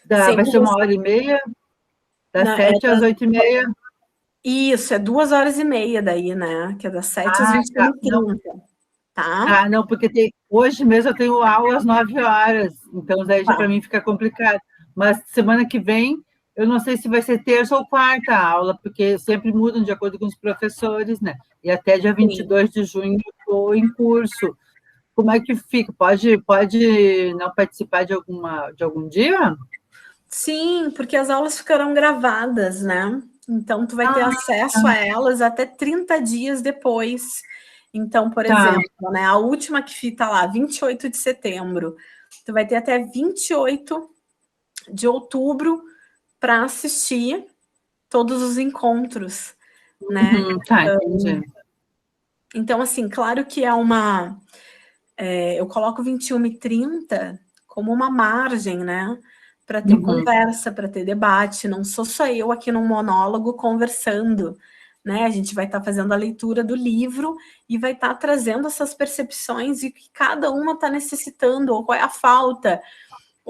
Vai ser 1h30, das 7 às 8h30. Isso, é 2h30 daí, né? Que é das 7 às 21h30. Tá? Não, porque hoje mesmo eu tenho aula às 9h, então daí já para mim fica complicado. Mas semana que vem, eu não sei se vai ser terça ou quarta aula, porque sempre mudam de acordo com os professores, né? E até dia 22 de junho eu estou em curso. Como é que fica? Pode não participar de algum dia? Sim, porque as aulas ficarão gravadas, né? Então, tu vai ter acesso a elas até 30 dias depois. Então, por exemplo, né, a última que está lá, 28 de setembro, tu vai ter até 28 de outubro para assistir todos os encontros, né? Entendi. Então, assim, claro que eu coloco 21h30 como uma margem, né? Para ter conversa, para ter debate. Não sou só eu aqui num monólogo conversando, né? A gente vai estar fazendo a leitura do livro e vai estar trazendo essas percepções e que cada uma está necessitando, ou qual é a falta,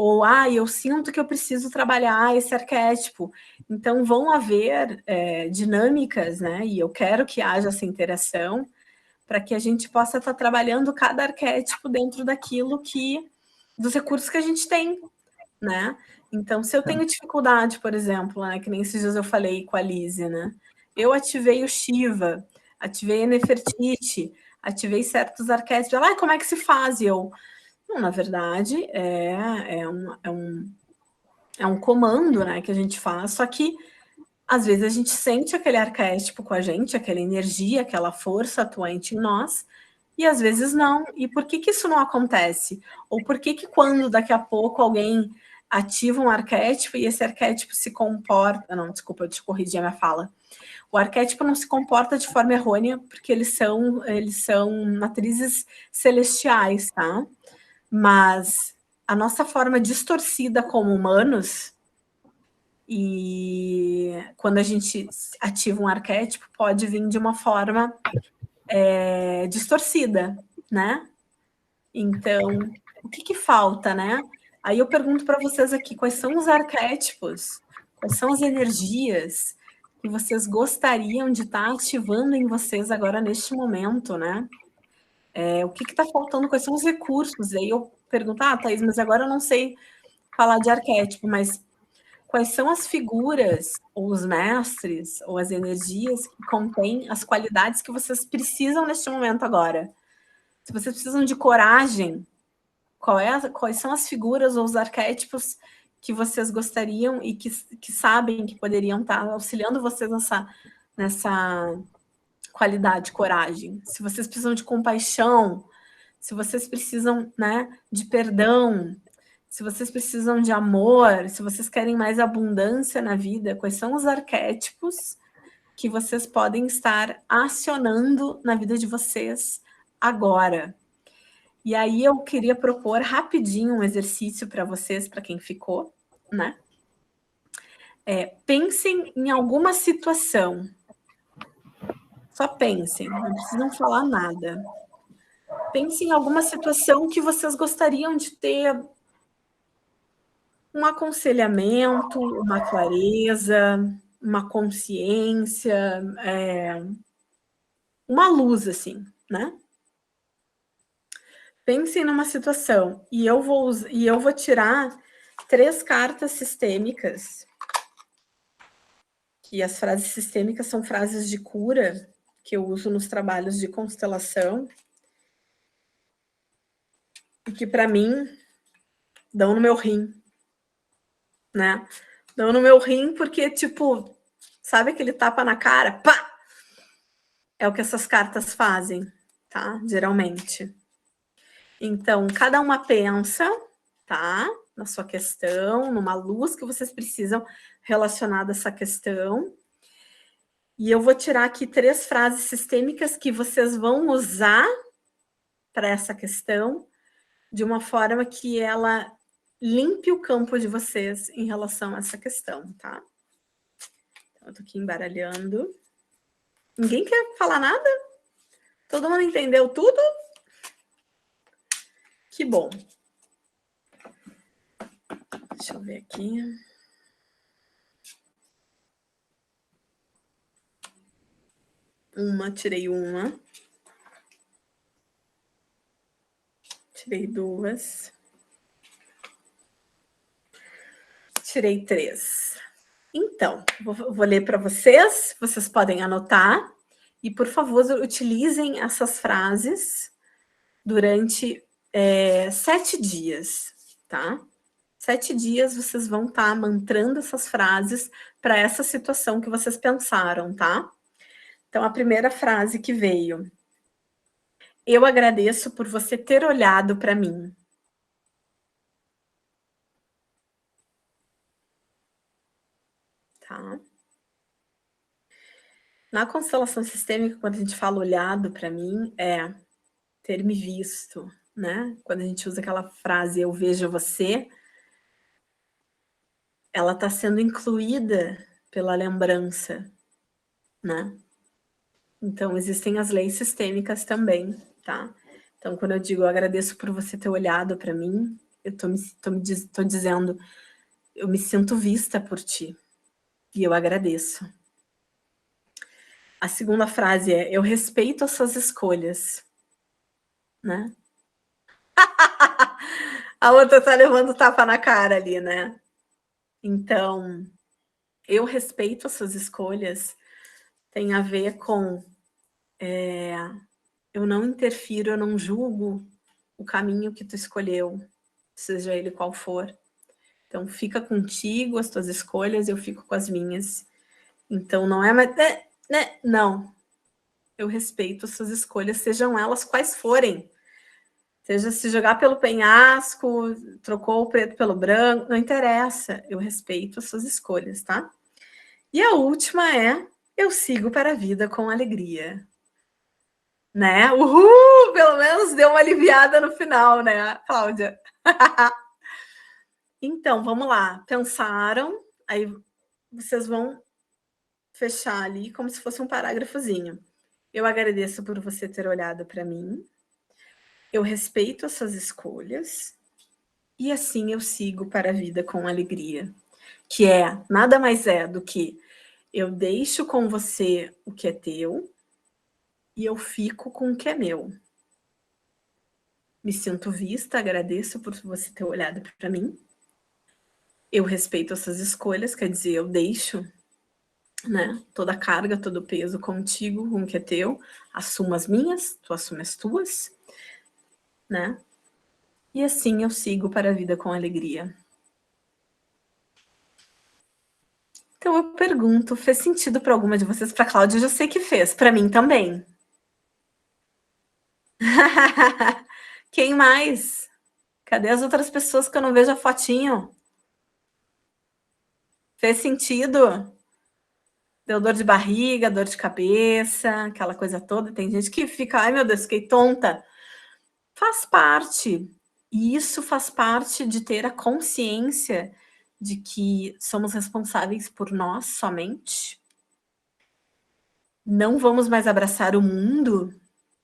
Ou, eu sinto que eu preciso trabalhar esse arquétipo. Então, vão haver dinâmicas, né? E eu quero que haja essa interação para que a gente possa estar trabalhando cada arquétipo dentro daquilo dos recursos que a gente tem, né? Então, se eu tenho dificuldade, por exemplo, né, que nem esses dias eu falei com a Lise, né? Eu ativei o Shiva, ativei a Nefertiti, ativei certos arquétipos. Ela, como é que se faz? E eu, não, na verdade, é um comando, né, que a gente faz, só que às vezes a gente sente aquele arquétipo com a gente, aquela energia, aquela força atuante em nós, e às vezes não. E por que isso não acontece? Ou por que quando daqui a pouco alguém ativa um arquétipo e esse arquétipo se comporta... Não, desculpa, eu te corrigi a minha fala. O arquétipo não se comporta de forma errônea, porque eles são matrizes celestiais, tá? Mas a nossa forma distorcida como humanos, e quando a gente ativa um arquétipo, pode vir de uma forma distorcida, né? Então, o que falta, né? Aí eu pergunto para vocês aqui, quais são os arquétipos, quais são as energias que vocês gostariam de estar ativando em vocês agora neste momento, né? O que está faltando, quais são os recursos? Aí eu pergunto, Thaís, mas agora eu não sei falar de arquétipo, mas quais são as figuras, ou os mestres, ou as energias que contêm as qualidades que vocês precisam neste momento agora? Se vocês precisam de coragem, quais são as figuras ou os arquétipos que vocês gostariam e que sabem que poderiam estar auxiliando vocês nessa qualidade, coragem? Se vocês precisam de compaixão, se vocês precisam, né, de perdão, se vocês precisam de amor, se vocês querem mais abundância na vida, quais são os arquétipos que vocês podem estar acionando na vida de vocês agora? E aí eu queria propor rapidinho um exercício para vocês, para quem ficou, né? Pensem em alguma situação. Só pensem, não precisam falar nada. Pensem em alguma situação que vocês gostariam de ter um aconselhamento, uma clareza, uma consciência, uma luz, assim, né? Pensem numa situação e eu vou tirar 3 cartas sistêmicas, que as frases sistêmicas são frases de cura que eu uso nos trabalhos de constelação e que para mim dão no meu rim, né? Dão no meu rim porque, tipo, sabe aquele tapa na cara? Pá! É o que essas cartas fazem, tá? Geralmente. Então, cada uma pensa, tá? Na sua questão, numa luz que vocês precisam relacionada a essa questão. E eu vou tirar aqui 3 frases sistêmicas que vocês vão usar para essa questão de uma forma que ela limpe o campo de vocês em relação a essa questão, tá? Então, eu tô aqui embaralhando. Ninguém quer falar nada? Todo mundo entendeu tudo? Que bom. Deixa eu ver aqui. Tirei uma. Tirei 2. Tirei 3. Então, vou ler para vocês podem anotar, e, por favor, utilizem essas frases durante 7 dias, tá? 7 dias vocês vão estar mantrando essas frases para essa situação que vocês pensaram, tá? Então, a primeira frase que veio: eu agradeço por você ter olhado para mim. Tá? Na constelação sistêmica, quando a gente fala olhado para mim, é ter me visto, né? Quando a gente usa aquela frase, eu vejo você, ela está sendo incluída pela lembrança, né? Então, existem as leis sistêmicas também, tá? Então, quando eu digo, eu agradeço por você ter olhado para mim, Eu tô dizendo, eu me sinto vista por ti. E eu agradeço. A segunda frase é, eu respeito as suas escolhas. Né? A outra tá levando tapa na cara ali, né? Então, eu respeito as suas escolhas, tem a ver com eu não interfiro, eu não julgo o caminho que tu escolheu, seja ele qual for. Então, fica contigo, as tuas escolhas, eu fico com as minhas. Então, não é mais... Não. Eu respeito as suas escolhas, sejam elas quais forem. Seja se jogar pelo penhasco, trocou o preto pelo branco, não interessa. Eu respeito as suas escolhas, tá? E a última é, eu sigo para a vida com alegria. Né? Uhul! Pelo menos deu uma aliviada no final, né, Cláudia? Então, vamos lá. Pensaram? Aí vocês vão fechar ali como se fosse um parágrafozinho. Eu agradeço por você ter olhado para mim. Eu respeito as suas escolhas. E assim eu sigo para a vida com alegria. Que é, nada mais é do que eu deixo com você o que é teu e eu fico com o que é meu. Me sinto vista, agradeço por você ter olhado para mim. Eu respeito essas escolhas, quer dizer, eu deixo, né, toda a carga, todo o peso contigo, com o que é teu, assumo as minhas, tu assume as tuas, né? E assim eu sigo para a vida com alegria. Então eu pergunto, fez sentido para alguma de vocês? Para a Cláudia, eu já sei que fez, para mim também. Quem mais? Cadê as outras pessoas que eu não vejo a fotinho? Fez sentido? Deu dor de barriga, dor de cabeça, aquela coisa toda. Tem gente que fica, ai meu Deus, fiquei tonta. Faz parte. E isso faz parte de ter a consciência de que somos responsáveis por nós somente. Não vamos mais abraçar o mundo,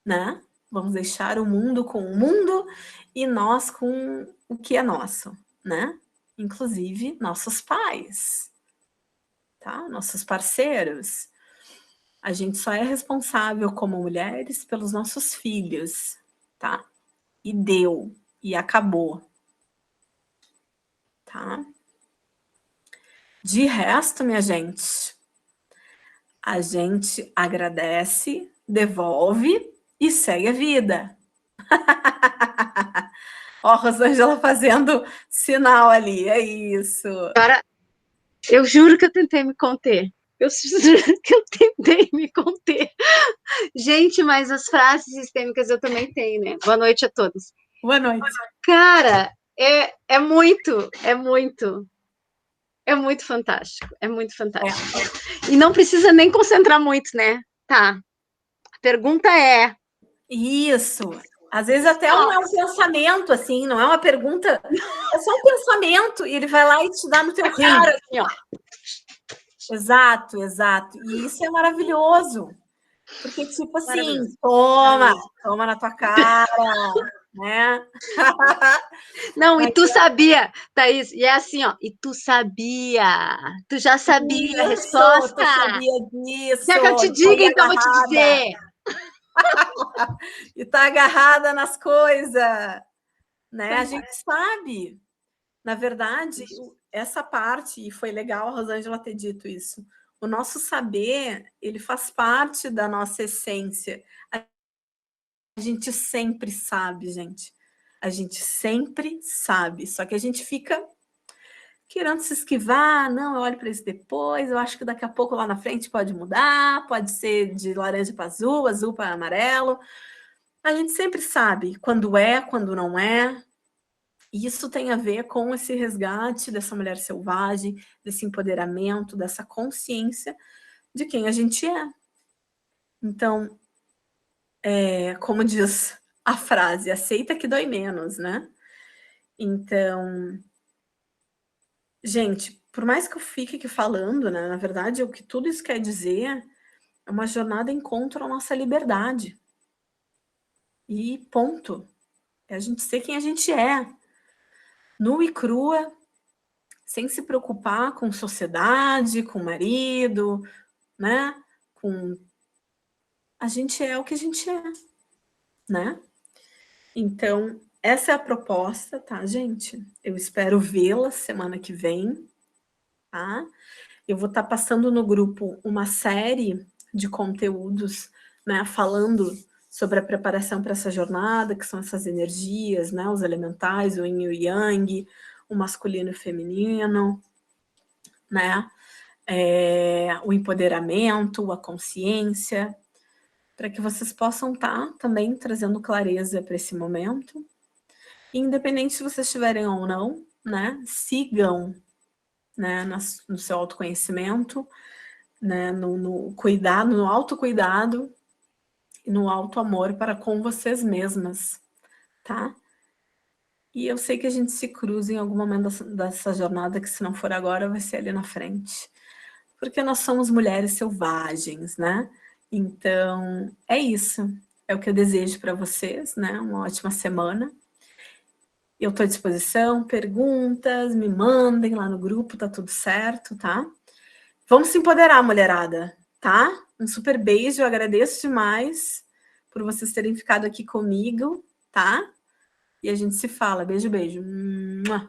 né? Vamos deixar o mundo com o mundo e nós com o que é nosso, né? Inclusive nossos pais, tá? Nossos parceiros. A gente só é responsável como mulheres pelos nossos filhos, tá? E deu, e acabou, tá? De resto, minha gente, a gente agradece, devolve e segue a vida. Ó, a Rosângela fazendo sinal ali, é isso. Agora, eu juro que eu tentei me conter. Eu juro que eu tentei me conter. Gente, mas as frases sistêmicas eu também tenho, né? Boa noite a todos. Boa noite. Cara, é muito fantástico. É muito fantástico. É. E não precisa nem concentrar muito, né? Tá. A pergunta é... Isso. Às vezes até não é um pensamento, assim, não é uma pergunta, é só um pensamento, e ele vai lá e te dá no teu cara, assim, ó. Exato, exato. E isso é maravilhoso. Porque, tipo assim, toma na tua cara, né? Não, e tu sabia, Thaís, e é assim, ó, e tu sabia, tu já sabia a resposta. Tu sabia disso. Quer que eu te diga, então vou te dizer. E tá agarrada nas coisas, né? A gente sabe. Na verdade, essa parte, e foi legal a Rosângela ter dito isso, o nosso saber, ele faz parte da nossa essência. A gente sempre sabe, gente. A gente sempre sabe, só que a gente fica querendo se esquivar, não, eu olho para isso depois, eu acho que daqui a pouco lá na frente pode mudar, pode ser de laranja para azul, azul para amarelo. A gente sempre sabe quando é, quando não é. E isso tem a ver com esse resgate dessa mulher selvagem, desse empoderamento, dessa consciência de quem a gente é. Então, como diz a frase, aceita que dói menos, né? Então, gente, por mais que eu fique aqui falando, né, na verdade, o que tudo isso quer dizer é uma jornada encontro à nossa liberdade. E ponto. É a gente ser quem a gente é. nua e crua, sem se preocupar com sociedade, com marido, né? A gente é o que a gente é, né? Então, essa é a proposta, tá, gente? Eu espero vê-la semana que vem, tá? Eu vou estar passando no grupo uma série de conteúdos, né, falando sobre a preparação para essa jornada, que são essas energias, né, os elementais, o yin e o yang, o masculino e o feminino, né, o empoderamento, a consciência, para que vocês possam estar também trazendo clareza para esse momento. E, independente se vocês estiverem ou não, né, sigam, né, no seu autoconhecimento, né, no cuidado, no autocuidado e no auto-amor para com vocês mesmas, tá? E eu sei que a gente se cruza em algum momento dessa jornada, que se não for agora, vai ser ali na frente. Porque nós somos mulheres selvagens, né? Então, é isso. É o que eu desejo para vocês, né? Uma ótima semana. Eu estou à disposição, perguntas, me mandem lá no grupo, tá tudo certo, tá? Vamos se empoderar, mulherada, tá? Um super beijo, eu agradeço demais por vocês terem ficado aqui comigo, tá? E a gente se fala. Beijo, beijo. Mua.